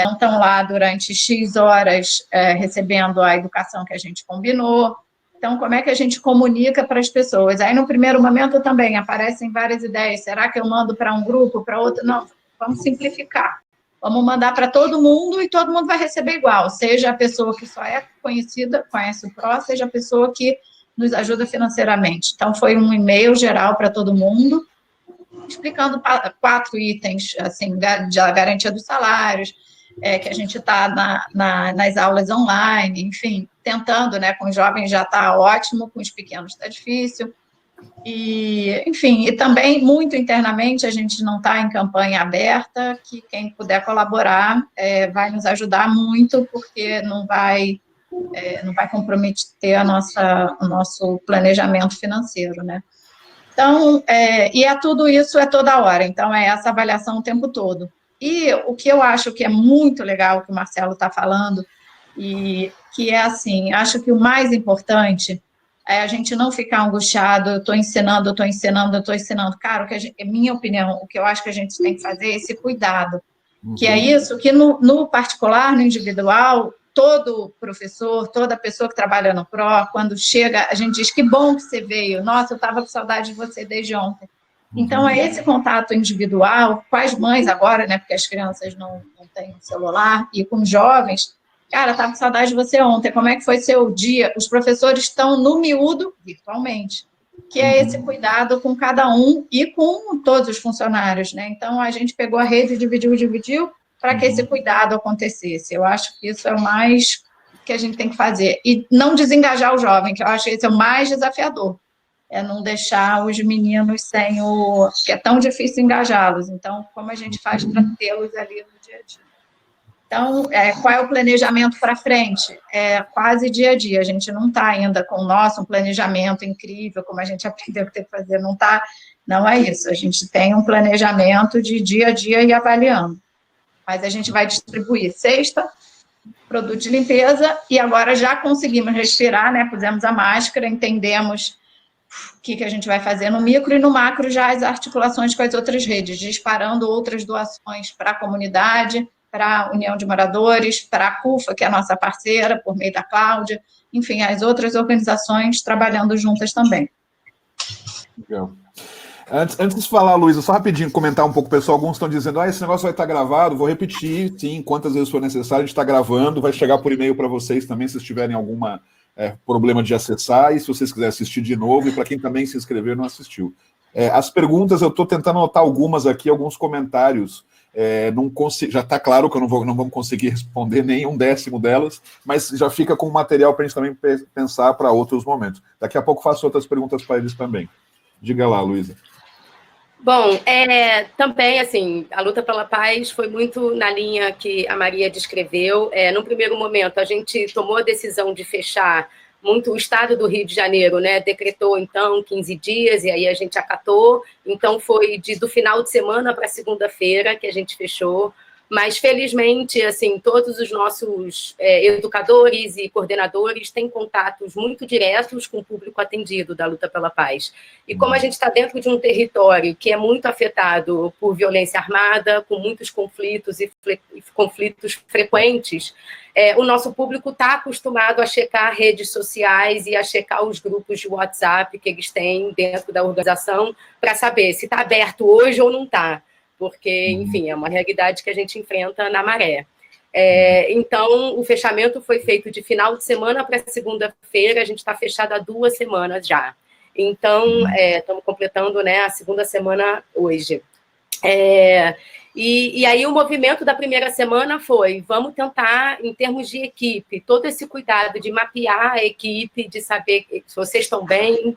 não estão lá durante X horas recebendo a educação que a gente combinou. Então, como é que a gente comunica para as pessoas? Aí, no primeiro momento, também aparecem várias ideias. Será que eu mando para um grupo, para outro? Não, vamos simplificar. Vamos mandar para todo mundo e todo mundo vai receber igual, seja a pessoa que só é conhecida, conhece o PRO, seja a pessoa que nos ajuda financeiramente. Então, foi um e-mail geral para todo mundo, explicando 4 itens, assim, da garantia dos salários, que a gente está nas aulas online, enfim, tentando, né, com os jovens já está ótimo, com os pequenos está difícil. E, enfim, e também, muito internamente, a gente não está em campanha aberta, que quem puder colaborar vai nos ajudar muito, porque não vai comprometer o nosso planejamento financeiro, né? Então, tudo isso toda hora, então é essa avaliação o tempo todo. E o que eu acho que é muito legal que o Marcelo está falando, e que é assim, acho que o mais importante é a gente não ficar angustiado, eu estou ensinando. Cara, minha opinião, o que eu acho que a gente tem que fazer é esse cuidado, que é isso, que no particular, no individual, todo professor, toda pessoa que trabalha no PRO, quando chega, a gente diz, que bom que você veio, nossa, eu estava com saudade de você desde ontem. Então, é esse contato individual, com as mães agora, né, porque as crianças não têm celular, e com jovens, cara, estava com saudade de você ontem, como é que foi seu dia? Os professores estão no miúdo, virtualmente, que é esse cuidado com cada um e com todos os funcionários, né? Então, a gente pegou a rede, dividiu, para que esse cuidado acontecesse. Eu acho que isso é o mais que a gente tem que fazer. E não desengajar o jovem, que eu acho que esse é o mais desafiador. É não deixar os meninos sem que é tão difícil engajá-los. Então, como a gente faz para tê-los ali no dia a dia? Então, qual é o planejamento para frente? É quase dia a dia. A gente não está ainda com um planejamento incrível, como a gente aprendeu que tem que fazer. Não é isso. A gente tem um planejamento de dia a dia e avaliando. Mas a gente vai distribuir sexta, produto de limpeza, e agora já conseguimos respirar, né? Pusemos a máscara, entendemos o que a gente vai fazer no micro, e no macro já as articulações com as outras redes, disparando outras doações para a comunidade, para a União de Moradores, para a CUFA, que é a nossa parceira, por meio da Cláudia, enfim, as outras organizações trabalhando juntas também. Legal. Antes de falar, Luísa, só rapidinho comentar um pouco, pessoal. Alguns estão dizendo, esse negócio vai estar gravado. Vou repetir, sim, quantas vezes for necessário. A gente está gravando, vai chegar por e-mail para vocês também, se vocês tiverem algum problema de acessar, e se vocês quiserem assistir de novo, e para quem também se inscreveu e não assistiu. As perguntas, eu estou tentando anotar algumas aqui, alguns comentários. Já está claro que não vamos conseguir responder nem 1/10 delas, mas já fica com material para a gente também pensar para outros momentos. Daqui a pouco faço outras perguntas para eles também. Diga lá, Luísa. Bom, também, assim, a luta pela paz foi muito na linha que a Maria descreveu. No primeiro momento, a gente tomou a decisão de fechar muito o estado do Rio de Janeiro, né? Decretou, então, 15 dias, e aí a gente acatou. Então, foi do final de semana para segunda-feira que a gente fechou. Mas, felizmente, assim, todos os nossos educadores e coordenadores têm contatos muito diretos com o público atendido da luta pela paz. E como a gente está dentro de um território que é muito afetado por violência armada, com muitos conflitos e conflitos frequentes, o nosso público está acostumado a checar redes sociais e a checar os grupos de WhatsApp que eles têm dentro da organização para saber se está aberto hoje ou não está. Porque, enfim, é uma realidade que a gente enfrenta na maré. Então, o fechamento foi feito de final de semana para segunda-feira, a gente está fechado há 2 semanas já. Então, estamos completando, né, a segunda semana hoje. E aí o movimento da primeira semana foi, vamos tentar, em termos de equipe, todo esse cuidado de mapear a equipe, de saber se vocês estão bem,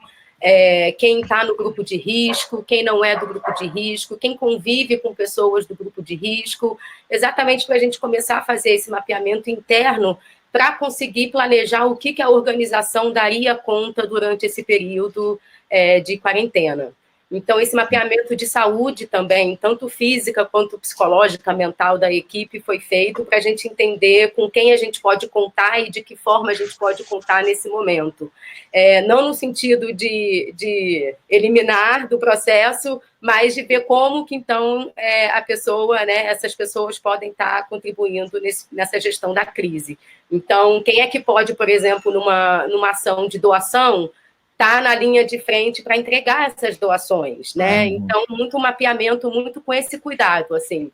quem está no grupo de risco, quem não é do grupo de risco, quem convive com pessoas do grupo de risco, exatamente para a gente começar a fazer esse mapeamento interno para conseguir planejar o que a organização daria conta durante esse período de quarentena. Então, esse mapeamento de saúde também, tanto física quanto psicológica, mental da equipe, foi feito para a gente entender com quem a gente pode contar e de que forma a gente pode contar nesse momento. Não no sentido de eliminar do processo, mas de ver como que, então, a pessoa, né, essas pessoas podem estar contribuindo nessa gestão da crise. Então, quem é que pode, por exemplo, numa ação de doação, está na linha de frente para entregar essas doações, né? Então, muito mapeamento, muito com esse cuidado, assim.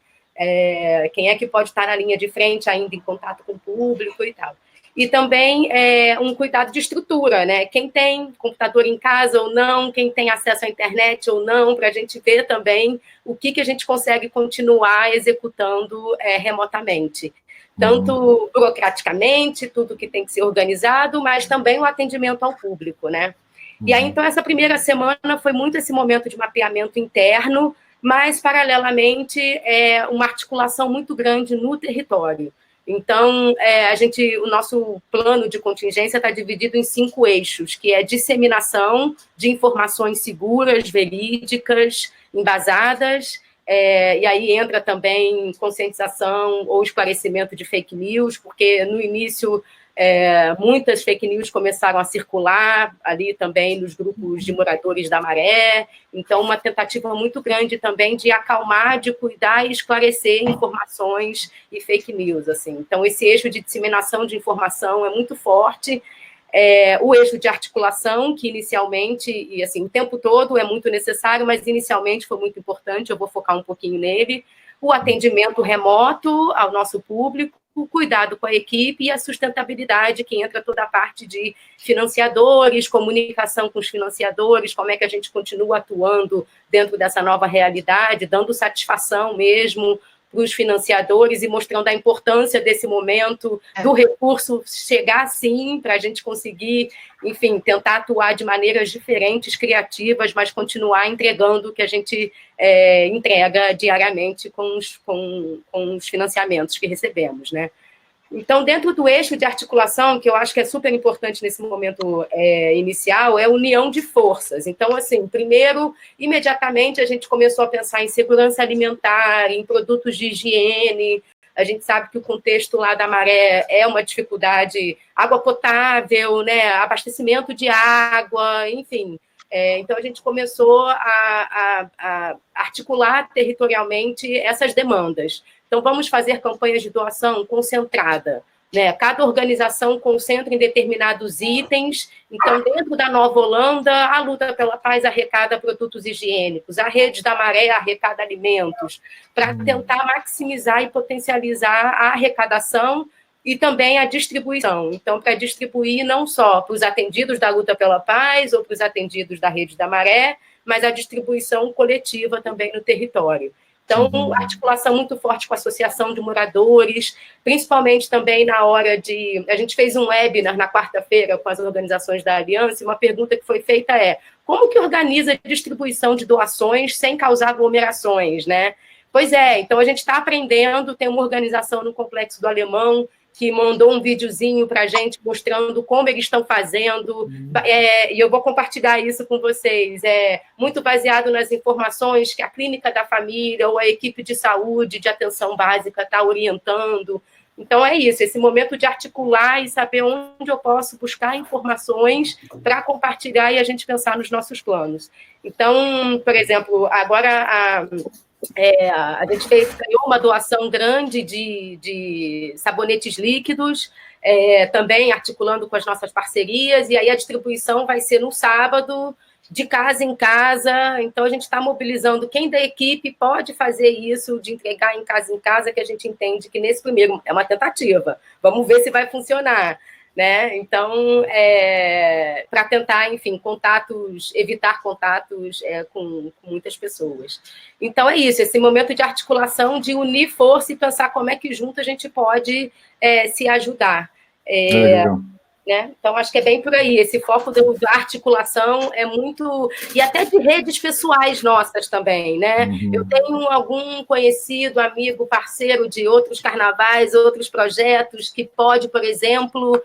Quem é que pode estar na linha de frente, ainda em contato com o público e tal. E também um cuidado de estrutura, né? Quem tem computador em casa ou não, quem tem acesso à internet ou não, para a gente ver também o que a gente consegue continuar executando remotamente. Tanto burocraticamente, tudo que tem que ser organizado, mas também o atendimento ao público, né? E aí, então, essa primeira semana foi muito esse momento de mapeamento interno, mas, paralelamente, uma articulação muito grande no território. Então, o nosso plano de contingência está dividido em 5 eixos, que é disseminação de informações seguras, verídicas, embasadas, e aí entra também conscientização ou esclarecimento de fake news, porque no início muitas fake news começaram a circular ali também nos grupos de moradores da Maré, então uma tentativa muito grande também de acalmar, de cuidar e esclarecer informações e fake news, assim. Então esse eixo de disseminação de informação é muito forte, o eixo de articulação, que inicialmente, e assim, o tempo todo é muito necessário, mas inicialmente foi muito importante, eu vou focar um pouquinho nele, o atendimento remoto ao nosso público, o cuidado com a equipe e a sustentabilidade, que entra toda a parte de financiadores, comunicação com os financiadores, como é que a gente continua atuando dentro dessa nova realidade, dando satisfação mesmo para os financiadores e mostrando a importância desse momento, do recurso chegar sim, para a gente conseguir, enfim, tentar atuar de maneiras diferentes, criativas, mas continuar entregando o que a gente entrega diariamente com os financiamentos que recebemos, né? Então, dentro do eixo de articulação, que eu acho que é super importante nesse momento inicial, é a união de forças. Então, assim, primeiro, imediatamente, a gente começou a pensar em segurança alimentar, em produtos de higiene. A gente sabe que o contexto lá da Maré é uma dificuldade, água potável, né, abastecimento de água, enfim. Então, a gente começou a articular territorialmente essas demandas. Então, vamos fazer campanhas de doação concentrada, né? Cada organização concentra em determinados itens. Então, dentro da Nova Holanda, a Luta pela Paz arrecada produtos higiênicos, a Rede da Maré arrecada alimentos, para tentar maximizar e potencializar a arrecadação e também a distribuição. Então, para distribuir não só para os atendidos da Luta pela Paz ou para os atendidos da Rede da Maré, mas a distribuição coletiva também no território. Então, articulação muito forte com a associação de moradores, principalmente também na hora de... A gente fez um webinar na quarta-feira com as organizações da Aliança, e uma pergunta que foi feita como que organiza a distribuição de doações sem causar aglomerações, né? Pois então a gente está aprendendo, tem uma organização no Complexo do Alemão que mandou um videozinho para a gente mostrando como eles estão fazendo, e eu vou compartilhar isso com vocês, muito baseado nas informações que a clínica da família ou a equipe de saúde, de atenção básica está orientando. Então, é isso, esse momento de articular e saber onde eu posso buscar informações para compartilhar e a gente pensar nos nossos planos. Então, por exemplo, agora a gente ganhou uma doação grande de sabonetes líquidos, também articulando com as nossas parcerias, e aí a distribuição vai ser no sábado, de casa em casa. Então, a gente está mobilizando quem da equipe pode fazer isso, de entregar em casa, que a gente entende que nesse primeiro é uma tentativa. Vamos ver se vai funcionar, né? Então, para tentar, enfim, evitar contatos com muitas pessoas. Então, é isso, esse momento de articulação, de unir força e pensar como é que junto a gente pode se ajudar. Né? Então, acho que é bem por aí. Esse foco da articulação é muito... E até de redes pessoais nossas também, né? Eu tenho algum conhecido, amigo, parceiro de outros carnavais, outros projetos, que pode, por exemplo,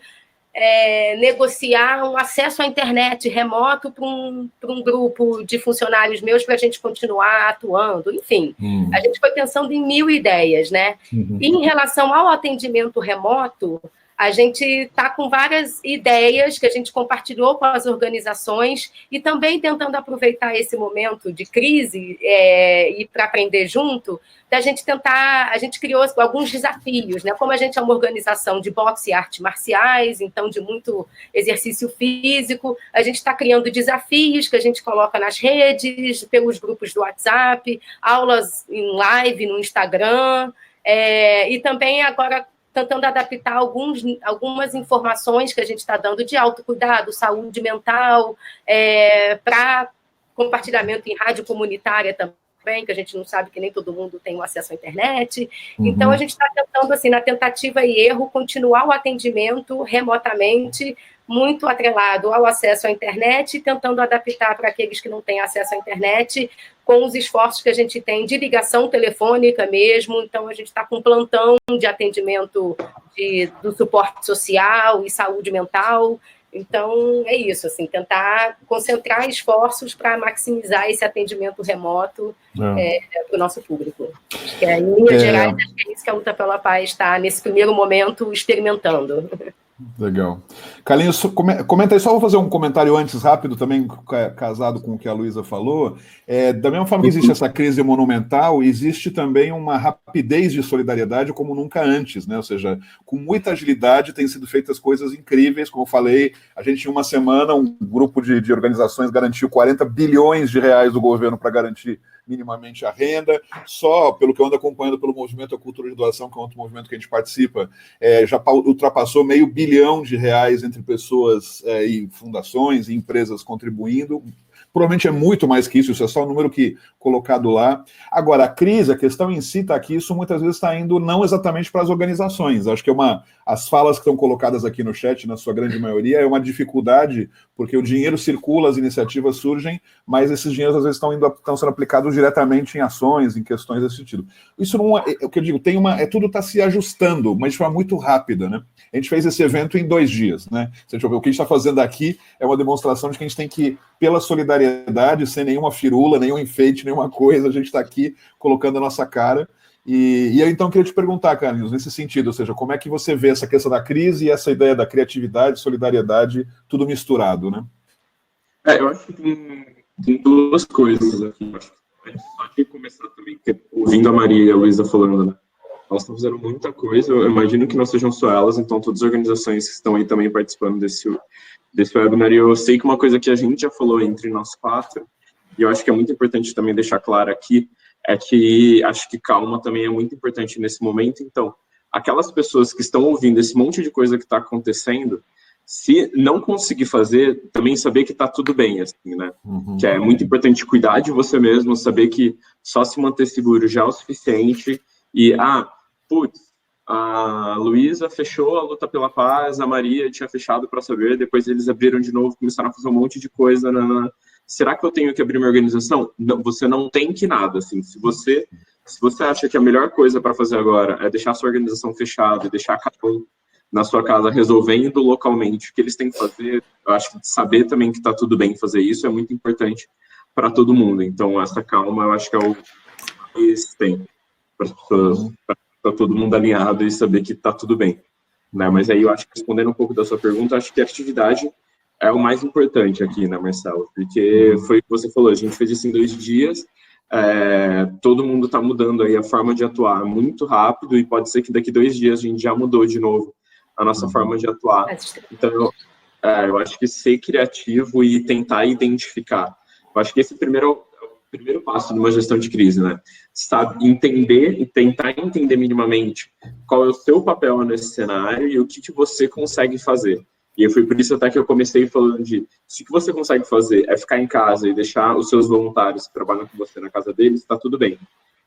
negociar um acesso à internet remoto para um grupo de funcionários meus para a gente continuar atuando. Enfim, a gente foi pensando em 1000 ideias, né? E em relação ao atendimento remoto, a gente está com várias ideias que a gente compartilhou com as organizações e também tentando aproveitar esse momento de crise e para aprender junto, da gente tentar... A gente criou alguns desafios, né? Como a gente é uma organização de boxe e artes marciais, então de muito exercício físico, a gente está criando desafios que a gente coloca nas redes, pelos grupos do WhatsApp, aulas em live no Instagram, e também agora tentando adaptar algumas informações que a gente está dando de autocuidado, saúde mental, para compartilhamento em rádio comunitária também, também, que a gente não sabe que nem todo mundo tem o acesso à internet. Então, a gente está tentando, assim, na tentativa e erro, continuar o atendimento remotamente, muito atrelado ao acesso à internet, tentando adaptar para aqueles que não têm acesso à internet, com os esforços que a gente tem de ligação telefônica mesmo. Então, a gente está com um plantão de atendimento do suporte social e saúde mental. Então, é isso, assim, tentar concentrar esforços para maximizar esse atendimento remoto para o nosso público. Acho que, em linhas gerais, acho que é isso que a Luta pela Paz está, nesse primeiro momento, experimentando. Legal. Carlinhos, comenta aí, só vou fazer um comentário antes, rápido, também casado com o que a Luísa falou. Da mesma forma que existe essa crise monumental, existe também uma rapidez de solidariedade como nunca antes, né? Ou seja, com muita agilidade têm sido feitas coisas incríveis, como eu falei, a gente em uma semana, um grupo de organizações garantiu 40 bilhões de reais do governo para garantir minimamente a renda. Só pelo que eu ando acompanhando pelo movimento A Cultura de Doação, que é outro movimento que a gente participa, já ultrapassou R$500 bilhão entre pessoas e fundações e empresas contribuindo. Provavelmente é muito mais que isso é só o número que colocado lá. Agora, a crise, a questão em si está aqui, isso muitas vezes está indo não exatamente para as organizações. Acho que as falas que estão colocadas aqui no chat, na sua grande maioria, é uma dificuldade, porque o dinheiro circula, as iniciativas surgem, mas esses dinheiros às vezes estão sendo aplicados diretamente em ações, em questões desse sentido. Isso não é o que eu digo, tudo está se ajustando, mas de forma muito rápida, né? A gente fez esse evento em 2 dias, né? O que a gente está fazendo aqui é uma demonstração de que a gente tem que, pela solidariedade, sem nenhuma firula, nenhum enfeite, nenhuma coisa, a gente está aqui colocando a nossa cara. E eu então queria te perguntar, Carlinhos, nesse sentido, ou seja, como é que você vê essa questão da crise e essa ideia da criatividade, solidariedade, tudo misturado, né? Eu acho que tem 2 coisas aqui. A gente pode começar também, ouvindo a Maria e a Luísa falando, né? Elas estão fazendo muita coisa, eu imagino que não sejam só elas, então todas as organizações que estão aí também participando desse webinar. E eu sei que uma coisa que a gente já falou entre nós 4, e eu acho que é muito importante também deixar claro aqui, é que acho que calma também é muito importante nesse momento. Então, aquelas pessoas que estão ouvindo esse monte de coisa que está acontecendo, se não conseguir fazer, também saber que está tudo bem, assim, né? Que é muito importante cuidar de você mesmo, saber que só se manter seguro já é o suficiente. E, a Luísa fechou a Luta pela Paz, a Maria tinha fechado para saber, depois eles abriram de novo, começaram a fazer um monte de coisa. Será que eu tenho que abrir minha organização? Não, você não tem que nada, assim. Se você acha que a melhor coisa para fazer agora é deixar a sua organização fechada e deixar cada um na sua casa resolvendo localmente o que eles têm que fazer, eu acho que saber também que está tudo bem fazer isso é muito importante para todo mundo. Então, essa calma, eu acho que é o que tem para as pessoas, para todo mundo alinhado e saber que está tudo bem, né? Mas aí eu acho que, respondendo um pouco da sua pergunta, acho que a atividade é o mais importante aqui, né, Marcelo? Porque foi o que você falou, a gente fez isso em 2 dias, todo mundo está mudando aí a forma de atuar muito rápido e pode ser que daqui 2 dias a gente já mudou de novo a nossa forma de atuar. Então, eu acho que ser criativo e tentar identificar. Eu acho que esse é o primeiro passo de uma gestão de crise, né? Sabe, entender e tentar entender minimamente qual é o seu papel nesse cenário e o que você consegue fazer. E foi por isso até que eu comecei falando se o que você consegue fazer é ficar em casa e deixar os seus voluntários que trabalham com você na casa deles, está tudo bem.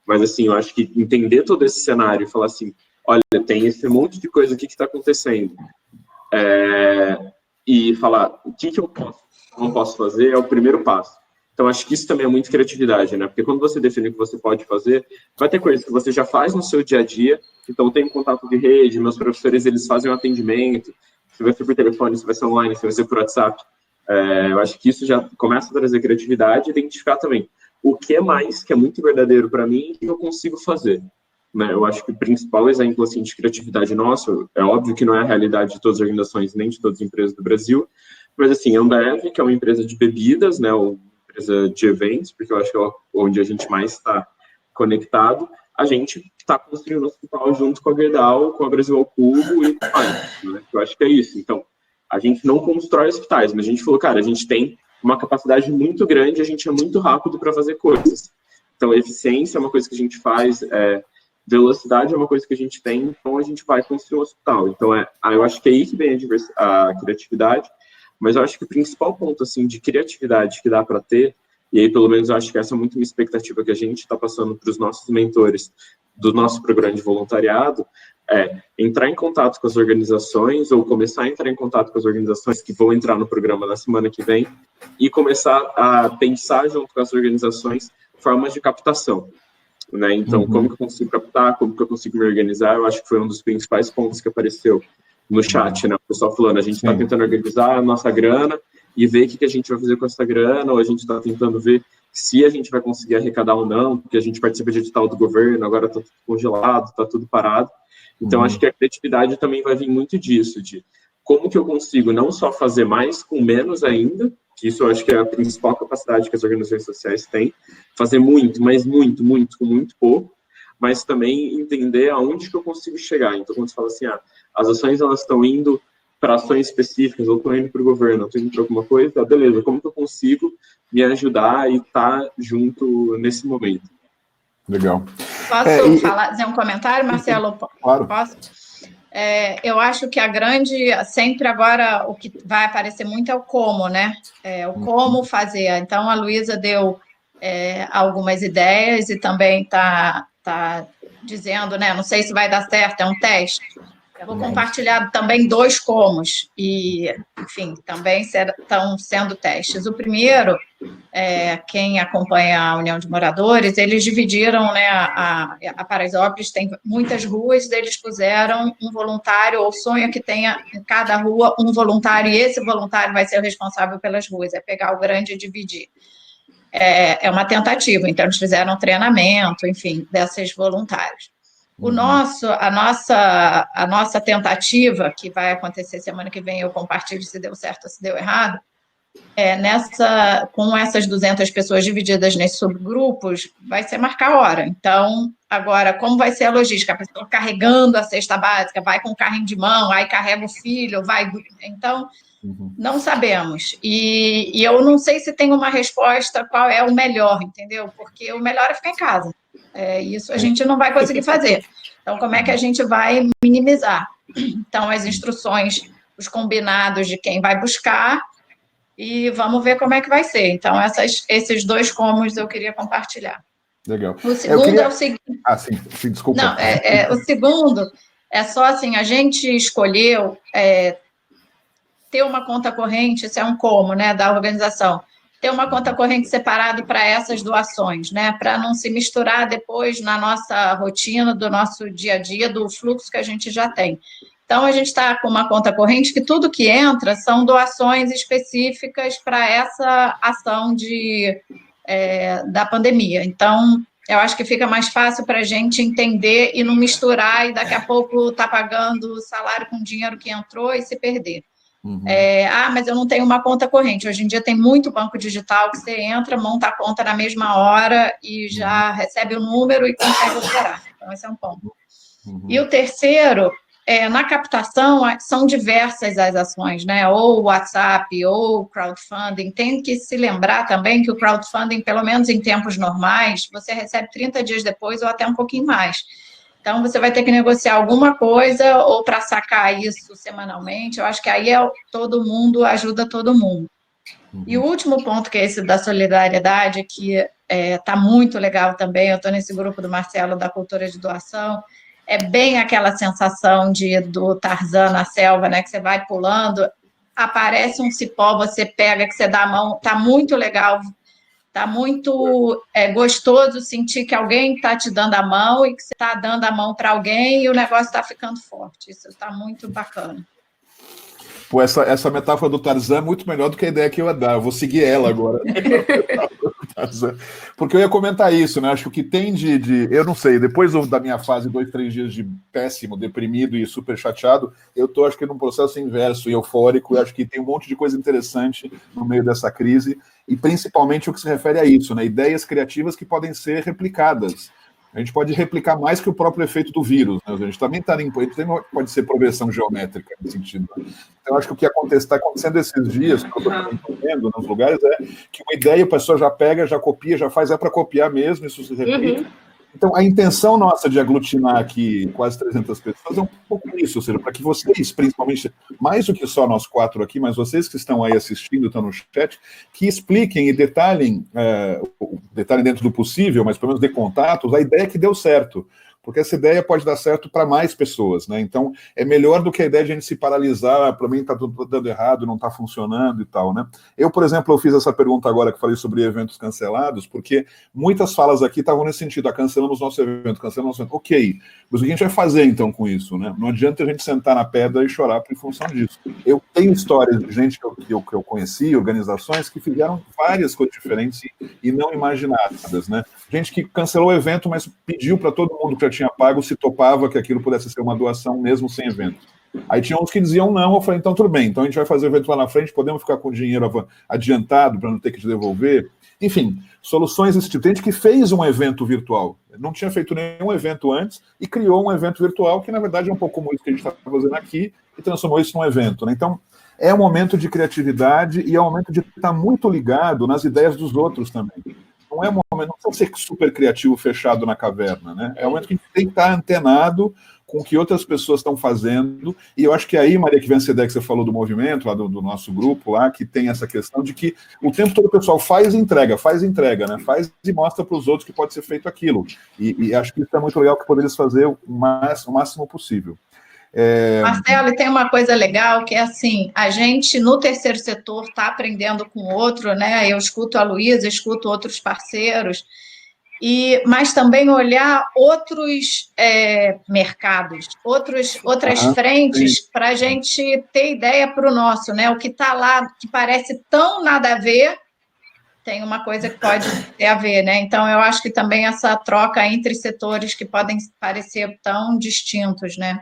Mas, assim, eu acho que entender todo esse cenário e falar assim, olha, tem esse monte de coisa aqui que está acontecendo, e falar o que eu não posso fazer é o primeiro passo. Então, acho que isso também é muito criatividade, né? Porque quando você define o que você pode fazer, vai ter coisas que você já faz no seu dia a dia, então tem contato de rede, meus professores, eles fazem um atendimento, se vai ser por telefone, se vai ser online, se vai ser por WhatsApp. Eu acho que isso já começa a trazer criatividade e identificar também o que é mais, que é muito verdadeiro para mim, que eu consigo fazer. Né? Eu acho que o principal exemplo assim, de criatividade nosso, é óbvio que não é a realidade de todas as organizações, nem de todas as empresas do Brasil, mas assim, a Ambev, que é uma empresa de bebidas, né, uma empresa de eventos, porque eu acho que é onde a gente mais está conectado, a gente está construindo um hospital junto com a Gerdau, com a Brasil ao Cubo e com a né? Eu acho que é isso. Então, a gente não constrói hospitais, mas a gente falou, cara, a gente tem uma capacidade muito grande, a gente é muito rápido para fazer coisas. Então, eficiência é uma coisa que a gente faz, velocidade é uma coisa que a gente tem, então a gente vai construir um hospital. Então, eu acho que é aí que vem a criatividade, mas eu acho que o principal ponto, assim, de criatividade que dá para ter E aí, pelo menos, eu acho que essa é muito uma expectativa que a gente está passando para os nossos mentores do nosso programa de voluntariado, entrar em contato com as organizações, ou começar a entrar em contato com as organizações que vão entrar no programa na semana que vem, e começar a pensar junto com as organizações formas de captação, né? Então, como que eu consigo captar, como que eu consigo me organizar, eu acho que foi um dos principais pontos que apareceu no chat, né? O pessoal falando, a gente está tentando organizar a nossa grana e ver o que a gente vai fazer com essa grana, ou a gente está tentando ver se a gente vai conseguir arrecadar ou não, porque a gente participa de edital do governo, agora está tudo congelado, está tudo parado. Então, acho que a criatividade também vai vir muito disso, de como que eu consigo não só fazer mais com menos ainda, que isso eu acho que é a principal capacidade que as organizações sociais têm, fazer muito, mas muito, muito, com muito pouco, mas também entender aonde que eu consigo chegar. Então, quando você fala assim, as ações elas estão indo para ações específicas, ou estão indo para o governo, ou estão indo para alguma coisa, beleza, como que eu consigo me ajudar e estar junto nesse momento? Legal. Posso dizer um comentário, Marcelo? Claro. Posso? Eu acho que sempre agora, o que vai aparecer muito é o como, né? O como fazer. Então, a Luísa deu algumas ideias e também está dizendo, né? Não sei se vai dar certo, é um teste. Eu vou compartilhar também 2 comos, e, enfim, também estão sendo testes. O primeiro, quem acompanha a União de Moradores, eles dividiram, né, a Paraisópolis tem muitas ruas, eles puseram um voluntário, ou sonho que tenha em cada rua um voluntário, e esse voluntário vai ser o responsável pelas ruas, pegar o grande e dividir. É uma tentativa, então eles fizeram um treinamento, enfim, desses voluntários. A nossa tentativa, que vai acontecer semana que vem, eu compartilho se deu certo ou se deu errado, com essas 200 pessoas divididas nesses subgrupos, vai ser marcar hora. Então, agora, como vai ser a logística? A pessoa carregando a cesta básica, vai com o carrinho de mão, aí carrega o filho, vai... Então, não sabemos. E eu não sei se tem uma resposta qual é o melhor, entendeu? Porque o melhor é ficar em casa. Isso a gente não vai conseguir fazer. Então, como é que a gente vai minimizar? Então, as instruções, os combinados de quem vai buscar, e vamos ver como é que vai ser. Então, esses 2 comos eu queria compartilhar. Legal. O segundo é o seguinte... sim, desculpa. Não, o segundo é só assim, a gente escolheu ter uma conta corrente, isso é um como, né, da organização, ter uma conta corrente separada para essas doações, né, para não se misturar depois na nossa rotina, do nosso dia a dia, do fluxo que a gente já tem. Então, a gente está com uma conta corrente que tudo que entra são doações específicas para essa ação da pandemia. Então, eu acho que fica mais fácil para a gente entender e não misturar, e daqui a pouco está pagando salário com dinheiro que entrou e se perder. Mas eu não tenho uma conta corrente. Hoje em dia tem muito banco digital que você entra, monta a conta na mesma hora e já recebe o número e consegue operar. Então, esse é um ponto. E o terceiro, na captação, são diversas as ações, né? Ou WhatsApp, ou crowdfunding. Tem que se lembrar também que o crowdfunding, pelo menos em tempos normais, você recebe 30 dias depois ou até um pouquinho mais. Então, você vai ter que negociar alguma coisa ou para sacar isso semanalmente. Eu acho que aí todo mundo ajuda todo mundo. E o último ponto, que é esse da solidariedade, que está muito legal também, eu estou nesse grupo do Marcelo, da cultura de doação, é bem aquela sensação do Tarzan na selva, né, que você vai pulando, aparece um cipó, você pega, que você dá a mão, está muito legal. Está muito gostoso sentir que alguém está te dando a mão e que você está dando a mão para alguém e o negócio está ficando forte. Isso está muito bacana. Pô, essa metáfora do Tarzan é muito melhor do que a ideia que eu ia dar. Eu vou seguir ela agora. Porque eu ia comentar isso, né? Acho que o que tem eu não sei, depois da minha fase 2, 3 dias de péssimo, deprimido e super chateado, eu tô, acho que, num processo inverso e eufórico. Eu acho que tem um monte de coisa interessante no meio dessa crise, e principalmente o que se refere a isso, né? Ideias criativas que podem ser replicadas. A gente pode replicar mais que o próprio efeito do vírus, né? A gente também pode ser progressão geométrica nesse sentido. Então, acho que o que está acontecendo esses dias, que eu estou vendo nos lugares, é que uma ideia a pessoa já pega, já copia, já faz, para copiar mesmo, isso se replica. Então, a intenção nossa de aglutinar aqui quase 300 pessoas é um pouco isso, ou seja, para que vocês, principalmente, mais do que só nós 4 aqui, mas vocês que estão aí assistindo, estão no chat, que expliquem e detalhem dentro do possível, mas pelo menos dê contatos, a ideia que deu certo. Porque essa ideia pode dar certo para mais pessoas, né? Então, é melhor do que a ideia de a gente se paralisar, para mim está tudo dando errado, não está funcionando e tal, né? Eu, por exemplo, eu fiz essa pergunta agora que falei sobre eventos cancelados, porque muitas falas aqui estavam nesse sentido, cancelamos nosso evento, cancelamos nosso evento. Ok, mas o que a gente vai fazer, então, com isso, né? Não adianta a gente sentar na pedra e chorar por função disso. Eu tenho histórias de gente que eu conheci, organizações, que fizeram várias coisas diferentes e não imaginadas, né? Gente que cancelou o evento, mas pediu para todo mundo que já tinha pago se topava que aquilo pudesse ser uma doação mesmo sem evento. Aí tinha uns que diziam não, eu falei, então tudo bem, então a gente vai fazer o evento lá na frente, podemos ficar com o dinheiro adiantado para não ter que te devolver. Enfim, soluções desse tipo. Tem gente que fez um evento virtual, não tinha feito nenhum evento antes e criou um evento virtual que, na verdade, é um pouco como isso que a gente está fazendo aqui e transformou isso num evento, né? Então, é um momento de criatividade e é um momento de estar muito ligado nas ideias dos outros também. Não é um momento, não precisa ser super criativo, fechado na caverna, né? É um momento que a gente tem que estar antenado com o que outras pessoas estão fazendo, e eu acho que aí, Maria, que vem essa ideia que você falou do movimento, lá do nosso grupo lá, que tem essa questão de que o tempo todo o pessoal faz e entrega, né? Faz e mostra para os outros que pode ser feito aquilo. E acho que isso é muito legal, que poderia fazer o máximo possível. Marcelo, e tem uma coisa legal que é assim, a gente no terceiro setor está aprendendo com o outro, né? Eu escuto a Luísa, escuto outros parceiros, mas também olhar outros mercados, outras frentes para a gente ter ideia para o nosso, né? O que está lá, que parece tão nada a ver, tem uma coisa que pode ter a ver, né? Então, eu acho que também essa troca entre setores que podem parecer tão distintos, né?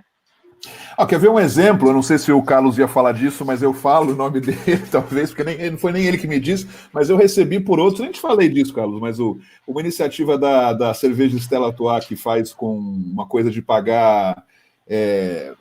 Quer ver um exemplo? Eu não sei se o Carlos ia falar disso, mas eu falo o nome dele, talvez, porque não foi nem ele que me disse, mas eu recebi por outros, nem te falei disso, Carlos, mas uma iniciativa da cerveja Stella Artois, que faz com uma coisa de pagar...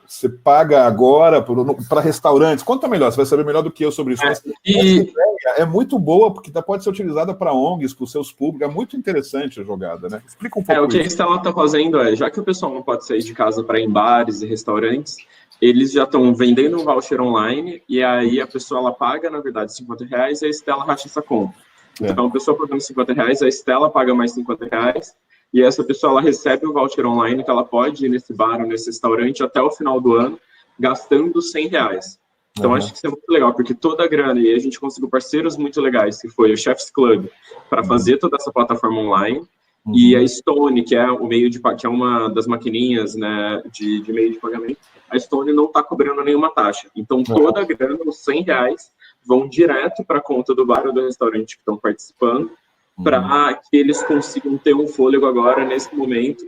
você paga agora para restaurantes. Conta melhor, você vai saber melhor do que eu sobre isso. Essa ideia é muito boa, porque pode ser utilizada para ONGs, para os seus públicos. É muito interessante a jogada, né? Explica um pouco. O que a Stella está fazendo já que o pessoal não pode sair de casa para ir em bares e restaurantes, eles já estão vendendo um voucher online, e aí a pessoa ela paga, na verdade, R$50, e a Stella racha essa conta. Então, a pessoa pagando R$50, a Stella paga mais R$50, e essa pessoa ela recebe o voucher online, que ela pode ir nesse bar ou nesse restaurante até o final do ano, gastando R$100. Então, acho que isso é muito legal, porque toda a grana, e a gente conseguiu parceiros muito legais, que foi o Chef's Club, para fazer toda essa plataforma online, e a Stone, que é o meio de que é uma das maquininhas, né, de meio de pagamento. A Stone não está cobrando nenhuma taxa. Então, toda a grana, os R$100, vão direto para a conta do bar ou do restaurante que estão participando, para que eles consigam ter um fôlego agora, nesse momento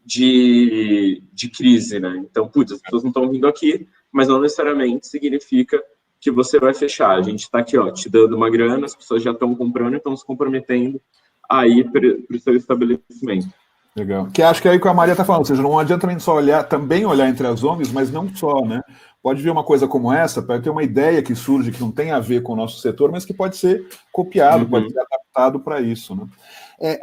de crise, né? Então, as pessoas não estão vindo aqui, mas não necessariamente significa que você vai fechar. A gente está aqui, te dando uma grana, as pessoas já estão comprando e estão se comprometendo aí para o seu estabelecimento. Legal. Que acho que é aí que a Maria está falando, ou seja, não adianta também só olhar entre as ONGs, mas não só, né? Pode ver uma coisa como essa, pode ter uma ideia que surge que não tem a ver com o nosso setor, mas que pode ser copiado, pode ser adaptado para isso, né?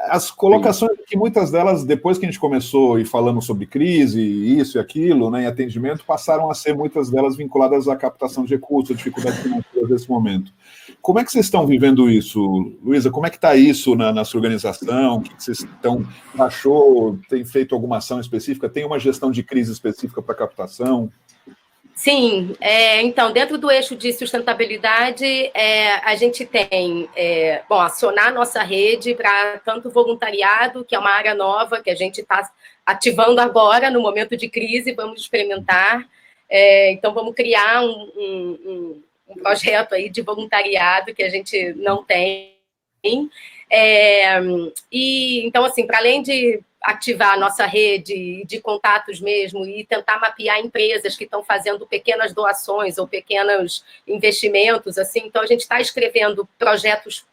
As colocações aqui, muitas delas, depois que a gente começou e falamos sobre crise, isso e aquilo, né, em atendimento, passaram a ser muitas delas vinculadas à captação de recursos, dificuldades financeiras nesse momento. Como é que vocês estão vivendo isso, Luísa? Como é que está isso na sua organização? O que vocês achou? Tem feito alguma ação específica? Tem uma gestão de crise específica para captação? Sim, então, dentro do eixo de sustentabilidade, a gente tem, acionar a nossa rede para tanto voluntariado, que é uma área nova que a gente está ativando agora, no momento de crise, vamos experimentar. Então, vamos criar um projeto aí de voluntariado que a gente não tem. Então, assim, para além de ativar a nossa rede de contatos mesmo e tentar mapear empresas que estão fazendo pequenas doações ou pequenos investimentos, assim, então a gente está escrevendo projetos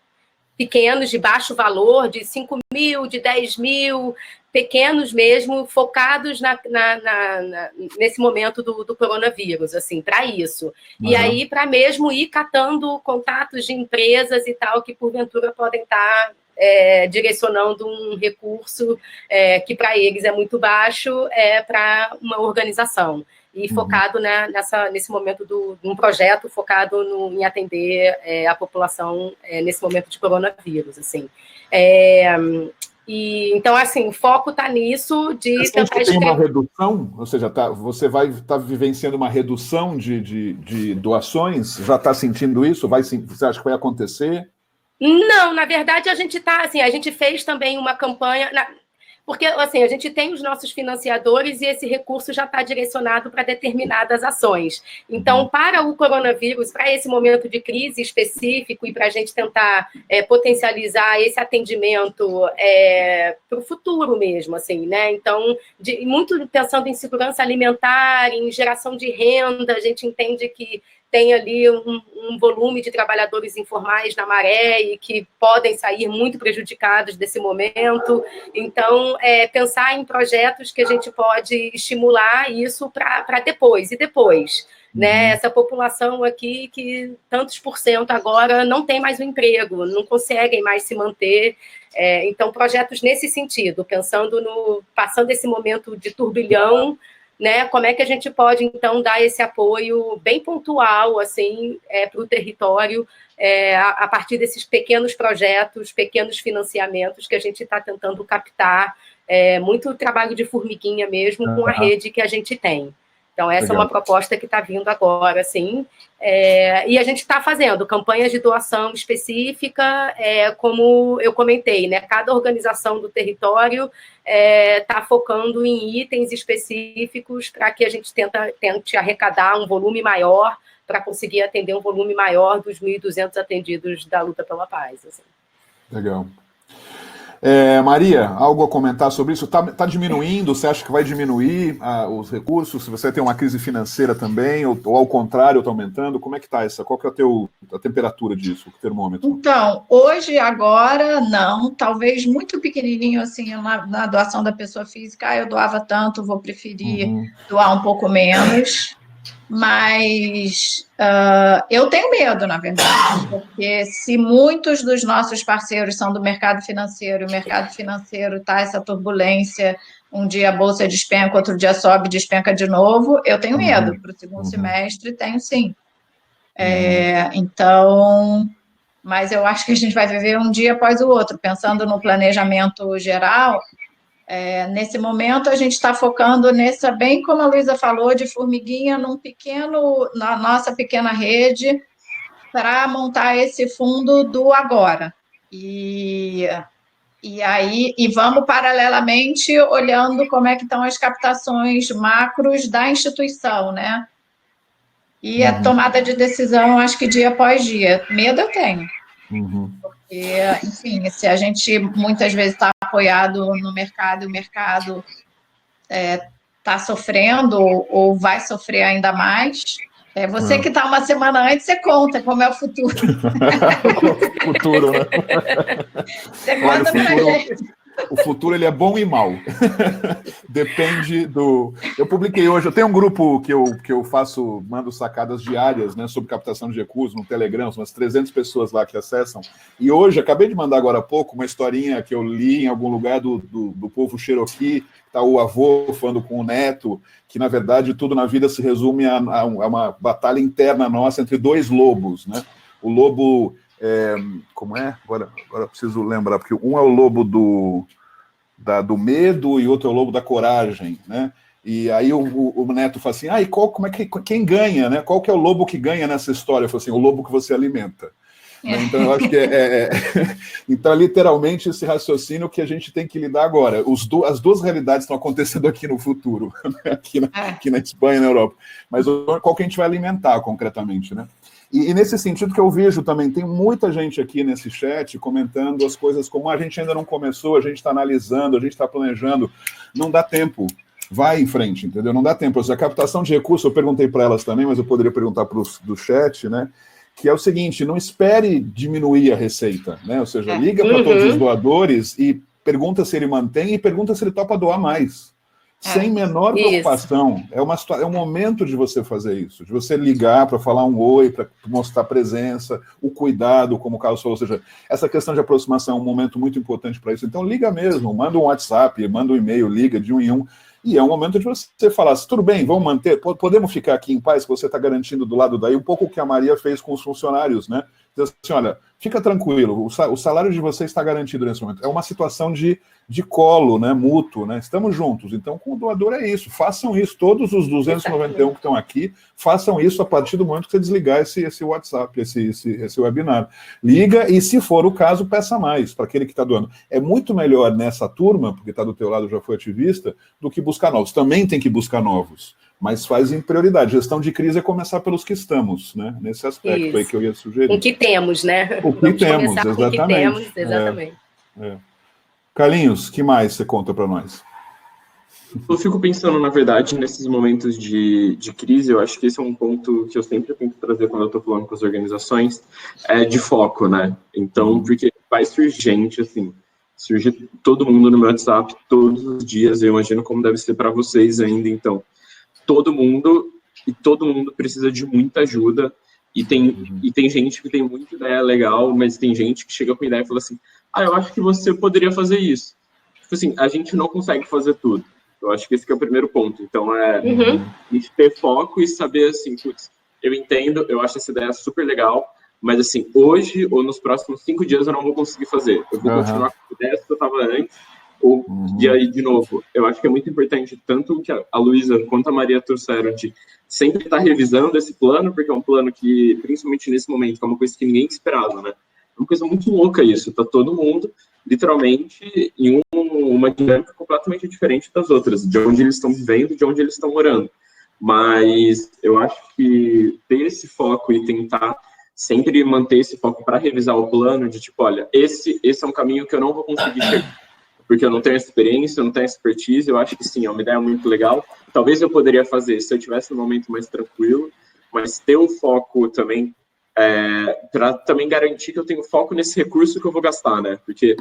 pequenos, de baixo valor, de 5 mil, de 10 mil, pequenos mesmo, focados nesse momento do coronavírus, assim, para isso. E aí, para mesmo ir catando contatos de empresas e tal, que porventura podem estar direcionando um recurso que para eles é muito baixo para uma organização. E focado, né, nesse momento de um projeto focado em atender a população nesse momento de coronavírus, assim. Então, assim, o foco está nisso de tentar escrever... Tem uma redução? Ou seja, você vai estar vivenciando uma redução de doações? Já está sentindo isso? Você acha que vai acontecer? Não, na verdade, a gente está, assim, a gente fez também uma campanha... Porque, assim, a gente tem os nossos financiadores e esse recurso já está direcionado para determinadas ações. Então, para o coronavírus, para esse momento de crise específico e para a gente tentar potencializar esse atendimento para o futuro mesmo, assim, né? Então, muito pensando em segurança alimentar, em geração de renda, a gente entende que tem ali um volume de trabalhadores informais na maré e que podem sair muito prejudicados desse momento. Então, pensar em projetos que a gente pode estimular isso para depois. E depois, né? Essa população aqui que tantos por cento agora não tem mais um emprego, não conseguem mais se manter. Então, projetos nesse sentido, passando esse momento de turbilhão, né, como é que a gente pode, então, dar esse apoio bem pontual, assim, para o território, a partir desses pequenos projetos, pequenos financiamentos que a gente está tentando captar, muito trabalho de formiguinha mesmo, com a rede que a gente tem. Então, essa é uma proposta que está vindo agora, assim, e a gente está fazendo campanhas de doação específica, como eu comentei, né? Cada organização do território está focando em itens específicos para que a gente tente arrecadar um volume maior para conseguir atender um volume maior dos 1.200 atendidos da Luta pela Paz. Assim. Legal. Maria, algo a comentar sobre isso? Está diminuindo? Você acha que vai diminuir os recursos? Se você tem uma crise financeira também, ou ao contrário, está aumentando? Como é que está essa? Qual que é a temperatura disso, o termômetro? Então, hoje, agora, não. Talvez muito pequenininho, assim, na doação da pessoa física. Eu doava tanto, vou preferir doar um pouco menos. Mas eu tenho medo, na verdade, porque se muitos dos nossos parceiros são do mercado financeiro, o mercado financeiro está essa turbulência, um dia a bolsa despenca, outro dia sobe, despenca de novo, eu tenho medo para o segundo semestre, tenho sim. Então, mas eu acho que a gente vai viver um dia após o outro, pensando no planejamento geral. Nesse momento, a gente está focando nessa, bem como a Luísa falou, de formiguinha na nossa pequena rede, para montar esse fundo do agora. E vamos, paralelamente, olhando como é que estão as captações macros da instituição, né? E a tomada de decisão, acho que dia após dia. Medo eu tenho. Porque, enfim, se a gente muitas vezes está apoiado no mercado e o mercado está sofrendo ou vai sofrer ainda mais, você que está uma semana antes, você conta como é o futuro. O futuro, né? Você conta pra gente. O futuro, ele é bom e mau. Depende do... Eu publiquei hoje, eu tenho um grupo que eu faço, mando sacadas diárias, né, sobre captação de recursos no Telegram, umas 300 pessoas lá que acessam. E hoje, acabei de mandar agora há pouco uma historinha que eu li em algum lugar do povo Cherokee, tá o avô falando com o neto, que na verdade tudo na vida se resume a uma batalha interna nossa entre dois lobos, né? O lobo... como é? Agora preciso lembrar, porque um é o lobo do medo e outro é o lobo da coragem, né? E aí o neto fala assim, quem ganha, né? Qual que é o lobo que ganha nessa história? Eu falo assim, o lobo que você alimenta. Né? Então, eu acho que então, literalmente, esse raciocínio que a gente tem que lidar agora. As duas realidades estão acontecendo aqui no futuro, né? aqui na Espanha e na Europa. Mas qual que a gente vai alimentar, concretamente, né? E nesse sentido que eu vejo também, tem muita gente aqui nesse chat comentando as coisas como a gente ainda não começou, a gente está analisando, a gente está planejando. Não dá tempo. Vai em frente, entendeu? Não dá tempo. A captação de recursos, eu perguntei para elas também, mas eu poderia perguntar para os do chat, né? Que é o seguinte, não espere diminuir a receita, né? Ou seja, liga para todos os doadores e pergunta se ele mantém e pergunta se ele topa doar mais. sem menor preocupação. É um momento de você fazer isso, de você ligar para falar um oi, para mostrar presença, o cuidado, como o Carlos falou, ou seja, essa questão de aproximação é um momento muito importante para isso. Então, liga mesmo, manda um WhatsApp, manda um e-mail, liga de um em um. E é um momento de você falar assim, tudo bem, vamos manter, podemos ficar aqui em paz, que você está garantindo do lado daí, um pouco o que a Maria fez com os funcionários, né? Diz assim, olha, fica tranquilo, o salário de vocês está garantido nesse momento. É uma situação de colo, né, mútuo, né? Estamos juntos. Então, com o doador é isso, façam isso, todos os 291 que estão aqui, façam isso a partir do momento que você desligar esse WhatsApp, esse webinar. Liga e, se for o caso, peça mais para aquele que está doando. É muito melhor nessa turma, porque está do teu lado, já foi ativista, do que buscar novos. Também tem que buscar novos, mas faz em prioridade. Gestão de crise é começar pelos que estamos, né? Nesse aspecto isso. Aí que eu ia sugerir. O que temos, né? O que temos, exatamente. O que temos, exatamente. Carlinhos, o que mais você conta para nós? Eu fico pensando, na verdade, nesses momentos de crise, eu acho que esse é um ponto que eu sempre tento trazer quando eu estou falando com as organizações, de foco, né? Então, porque vai surgir gente, assim, surge todo mundo no meu WhatsApp todos os dias, eu imagino como deve ser para vocês ainda, então, todo mundo precisa de muita ajuda, e tem gente que tem muita ideia legal, mas tem gente que chega com ideia e fala assim, eu acho que você poderia fazer isso. Tipo assim, a gente não consegue fazer tudo. Eu acho que esse que é o primeiro ponto. Então, a gente ter foco e saber assim, putz, eu entendo, eu acho essa ideia super legal, mas assim, hoje ou nos próximos 5 dias eu não vou conseguir fazer. Eu vou continuar com a ideia que eu estava antes, e aí, de novo, eu acho que é muito importante, tanto que a Luísa quanto a Maria trouxeram, de sempre estar revisando esse plano, porque é um plano que, principalmente nesse momento, é uma coisa que ninguém esperava, né? É uma coisa muito louca isso, tá todo mundo, literalmente, em uma dinâmica completamente diferente das outras, de onde eles estão vivendo, de onde eles estão morando. Mas eu acho que ter esse foco e tentar sempre manter esse foco para revisar o plano, de tipo, olha, esse é um caminho que eu não vou conseguir chegar, porque eu não tenho experiência, eu não tenho expertise, eu acho que sim, é uma ideia muito legal, talvez eu poderia fazer se eu tivesse um momento mais tranquilo, mas ter o foco também, para também garantir que eu tenho foco nesse recurso que eu vou gastar, né? Porque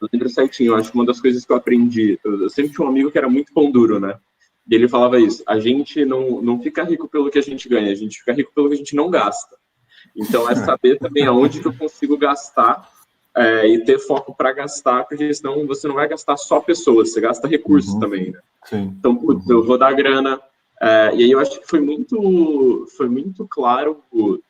eu lembro certinho, eu acho que uma das coisas que eu aprendi, eu sempre tinha um amigo que era muito pão duro, né? E ele falava isso, a gente não fica rico pelo que a gente ganha, a gente fica rico pelo que a gente não gasta. Então, é saber também aonde que eu consigo gastar e ter foco para gastar, porque senão você não vai gastar só pessoas, você gasta recursos também, né? Sim. Então, putz, eu vou dar grana. E aí eu acho que foi muito claro,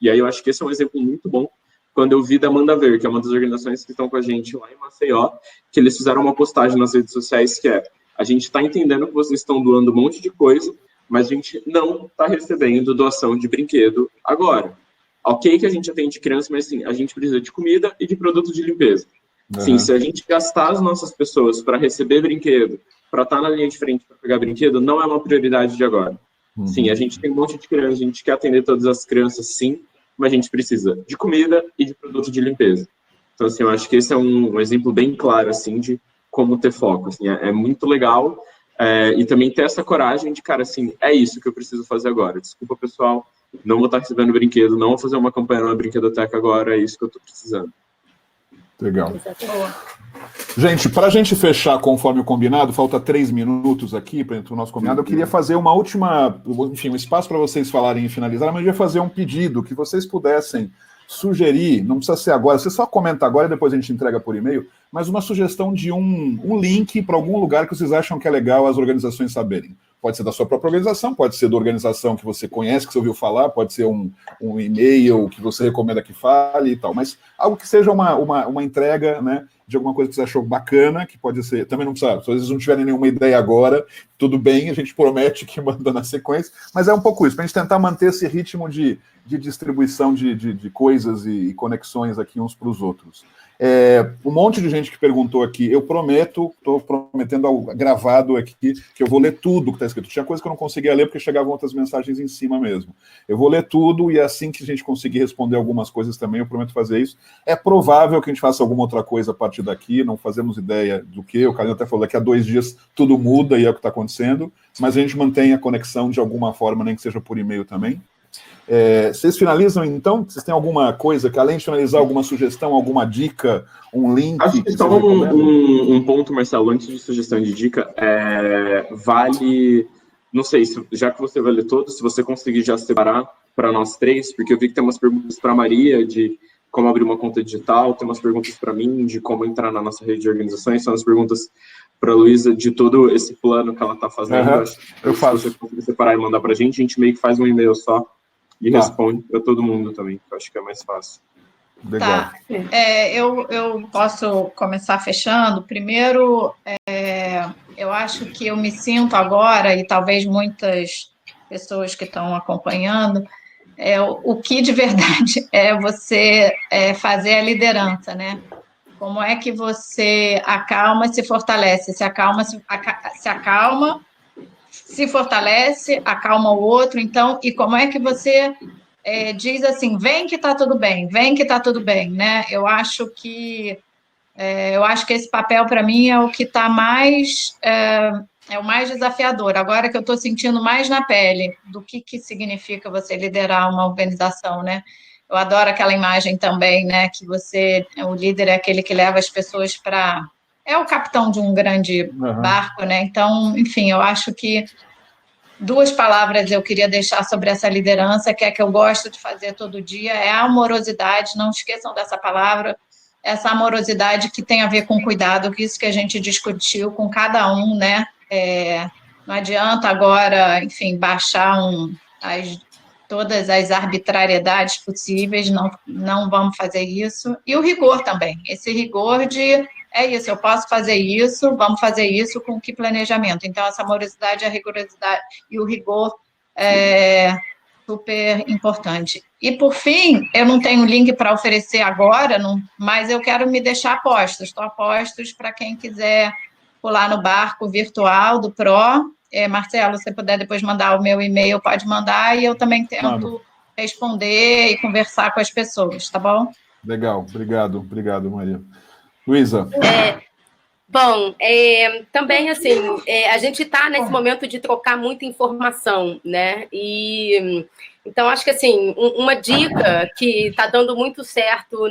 e aí eu acho que esse é um exemplo muito bom, quando eu vi da Manda Ver, que é uma das organizações que estão com a gente lá em Maceió, que eles fizeram uma postagem nas redes sociais que a gente está entendendo que vocês estão doando um monte de coisa, mas a gente não está recebendo doação de brinquedo agora. Ok que a gente atende criança, mas sim, a gente precisa de comida e de produtos de limpeza. Sim, se a gente gastar as nossas pessoas para receber brinquedo, para estar na linha de frente para pegar brinquedo, não é uma prioridade de agora. Sim, a gente tem um monte de crianças, a gente quer atender todas as crianças, sim, mas a gente precisa de comida e de produto de limpeza. Então, assim, eu acho que esse é um exemplo bem claro, assim, de como ter foco. Assim, é muito legal e também ter essa coragem de, cara, assim, é isso que eu preciso fazer agora. Desculpa, pessoal, não vou estar recebendo brinquedo, não vou fazer uma campanha na brinquedoteca agora, é isso que eu estou precisando. Legal. Gente, para a gente fechar conforme o combinado, falta 3 minutos aqui para o nosso combinado, eu queria fazer uma última, enfim, um espaço para vocês falarem e finalizar, mas eu ia fazer um pedido que vocês pudessem sugerir, não precisa ser agora, você só comenta agora e depois a gente entrega por e-mail, mas uma sugestão de um link para algum lugar que vocês acham que é legal as organizações saberem. Pode ser da sua própria organização, pode ser da organização que você conhece, que você ouviu falar, pode ser um e-mail que você recomenda que fale e tal, mas algo que seja uma entrega, né, de alguma coisa que você achou bacana, que pode ser, também não precisa, se vocês não tiverem nenhuma ideia agora, tudo bem, a gente promete que manda na sequência, mas é um pouco isso, para a gente tentar manter esse ritmo de distribuição de coisas e conexões aqui uns para os outros. Um monte de gente que perguntou aqui, eu prometo, estou prometendo gravado aqui, que eu vou ler tudo que está escrito. Tinha coisa que eu não conseguia ler porque chegavam outras mensagens em cima mesmo. Eu vou ler tudo e assim que a gente conseguir responder algumas coisas também, eu prometo fazer isso. É provável que a gente faça alguma outra coisa a partir daqui, não fazemos ideia do que, o Carlinhos até falou, daqui a 2 dias tudo muda e é o que está acontecendo, mas a gente mantém a conexão de alguma forma, nem que seja por e-mail também. Vocês finalizam, então? Vocês têm alguma coisa que, além de finalizar, alguma sugestão, alguma dica, um link? Acho que só um ponto, Marcelo, antes de sugestão de dica, vale... Não sei, já que você vai ler todos, se você conseguir já separar para nós três, porque eu vi que tem umas perguntas para a Maria de como abrir uma conta digital, tem umas perguntas para mim de como entrar na nossa rede de organizações, são as perguntas para a Luísa de todo esse plano que ela está fazendo. Eu faço. Se você conseguir separar e mandar para a gente meio que faz um e-mail só e responde para todo mundo também, que eu acho que é mais fácil. Legal. Tá. Eu posso começar fechando. Primeiro, eu acho que eu me sinto agora, e talvez muitas pessoas que estão acompanhando, o que de verdade é você fazer a liderança, né? Como é que você acalma e se fortalece? Se acalma, se fortalece, acalma o outro. Então, e como é que você diz assim, vem que está tudo bem, vem que está tudo bem, né? Eu acho que esse papel para mim é o que está mais o mais desafiador. Agora que eu estou sentindo mais na pele do que significa você liderar uma organização, né? Eu adoro aquela imagem também, né? Que o líder é aquele que leva as pessoas para... É o capitão de um grande barco, né? Então, enfim, eu acho que 2 palavras eu queria deixar sobre essa liderança, que eu gosto de fazer todo dia, é a amorosidade. Não esqueçam dessa palavra, essa amorosidade que tem a ver com cuidado, que isso que a gente discutiu com cada um, né? Não adianta agora, enfim, baixar todas as arbitrariedades possíveis, não vamos fazer isso. E o rigor também, esse rigor de, isso, eu posso fazer isso, vamos fazer isso com que planejamento? Então, essa amorosidade, a rigorosidade e o rigor super importante. E, por fim, eu não tenho link para oferecer agora, mas eu quero me deixar a postos. Estou a postos para quem quiser pular no barco virtual do PRO. Marcelo, se você puder depois mandar o meu e-mail, pode mandar, e eu também tento responder e conversar com as pessoas, tá bom? Legal, obrigado, Maria. Luísa. Bom, também, assim, a gente está nesse momento de trocar muita informação, né? Então, acho que, assim, uma dica que está dando muito certo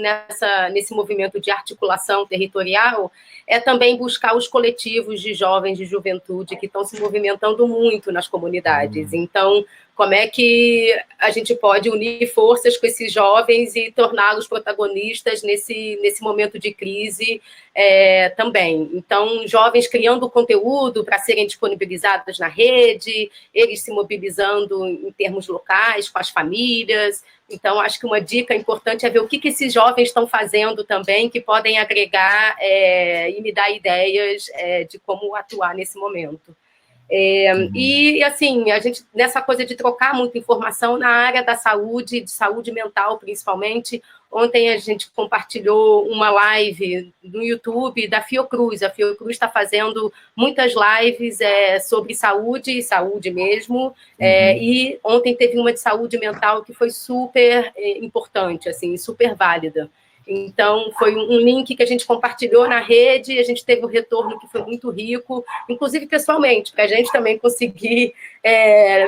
nesse movimento de articulação territorial é também buscar os coletivos de jovens de juventude que estão se movimentando muito nas comunidades. Então, como é que a gente pode unir forças com esses jovens e torná-los protagonistas nesse momento de crise também. Então, jovens criando conteúdo para serem disponibilizados na rede, eles se mobilizando em termos locais, com as famílias. Então, acho que uma dica importante é ver o que esses jovens estão fazendo também, que podem agregar e me dar ideias de como atuar nesse momento. E, assim, a gente, nessa coisa de trocar muita informação na área da saúde, de saúde mental, principalmente. Ontem a gente compartilhou uma live no YouTube da Fiocruz. A Fiocruz está fazendo muitas lives sobre saúde mesmo, e ontem teve uma de saúde mental que foi super importante, assim, super válida. Então, foi um link que a gente compartilhou na rede, a gente teve um retorno que foi muito rico, inclusive pessoalmente, para a gente também conseguir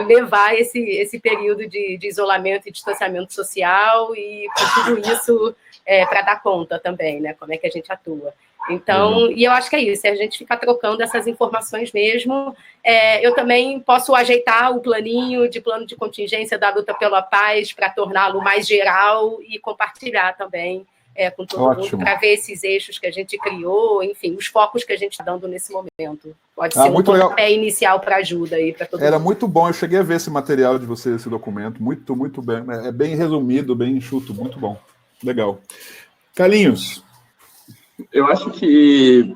levar esse período de isolamento e distanciamento social e com tudo isso para dar conta também, né? Como é que a gente atua. Então, e eu acho que é isso, a gente fica trocando essas informações mesmo. Eu também posso ajeitar o plano de contingência da Luta pela Paz para torná-lo mais geral e compartilhar também com todo mundo, para ver esses eixos que a gente criou, enfim, os focos que a gente está dando nesse momento. Pode ser um pontapé inicial para ajuda aí para todo mundo. Era muito bom, eu cheguei a ver esse material de vocês, esse documento, muito, muito bem, é bem resumido, bem enxuto, muito bom. Legal. Carlinhos. Eu acho que,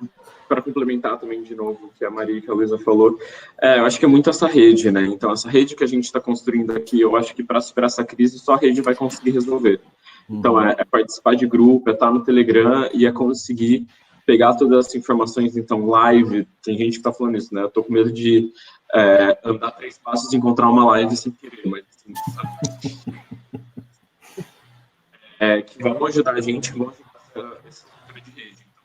para complementar também de novo o que a Maria e que a Luísa falou, eu acho que é muito essa rede, né? Então, essa rede que a gente está construindo aqui, eu acho que para superar essa crise, só a rede vai conseguir resolver. Então, é participar de grupo, é estar no Telegram e é conseguir pegar todas essas informações, então, live, tem gente que está falando isso, né? Eu tô com medo de andar 3 passos e encontrar uma live sem querer, mas assim, sabe? Que vão ajudar a gente, vão ajudar essa estrutura de rede. Então,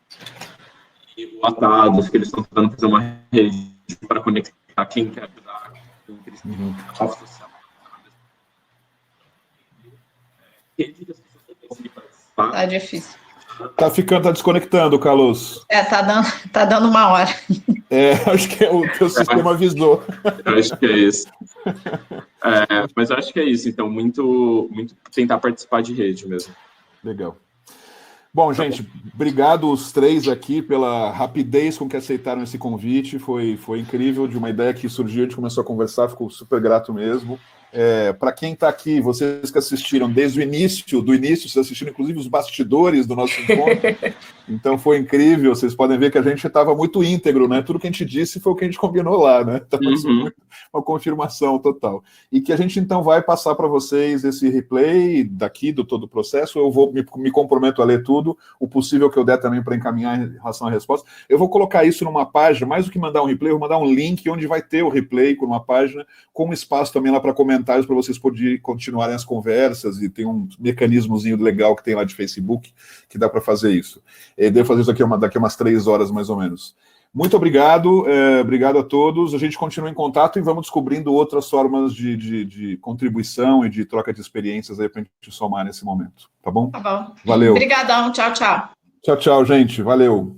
e o Atados, que eles estão tentando fazer uma rede para conectar quem quer ajudar, quem precisa social. rede que as pessoas não conseguem participar. Tá difícil. Tá desconectando, Carlos. Tá dando uma hora. Acho que o teu sistema avisou. Eu acho que é isso. Mas eu acho que é isso, então, muito tentar participar de rede mesmo. Legal. Bom, gente, obrigado os três aqui pela rapidez com que aceitaram esse convite, foi incrível, de uma ideia que surgiu, a gente começou a conversar, ficou super grato mesmo. Para quem está aqui, vocês que assistiram desde o início, vocês assistiram inclusive os bastidores do nosso encontro, então foi incrível, vocês podem ver que a gente estava muito íntegro, né? Tudo que a gente disse foi o que a gente combinou lá, né? Então, uma confirmação total. E que a gente então vai passar para vocês esse replay daqui do todo o processo, eu vou me comprometo a ler tudo, o possível que eu der também para encaminhar em relação à resposta. Eu vou colocar isso numa página, mais do que mandar um replay, eu vou mandar um link onde vai ter o replay com uma página, com um espaço também lá para comentários para vocês poderem continuarem as conversas, e tem um mecanismozinho legal que tem lá de Facebook que dá para fazer isso. Devo fazer isso daqui a umas 3 horas, mais ou menos. Muito obrigado, obrigado a todos. A gente continua em contato e vamos descobrindo outras formas de contribuição e de troca de experiências aí para a gente somar nesse momento, tá bom? Tá bom. Valeu. Obrigadão, tchau, tchau. Tchau, tchau, gente. Valeu.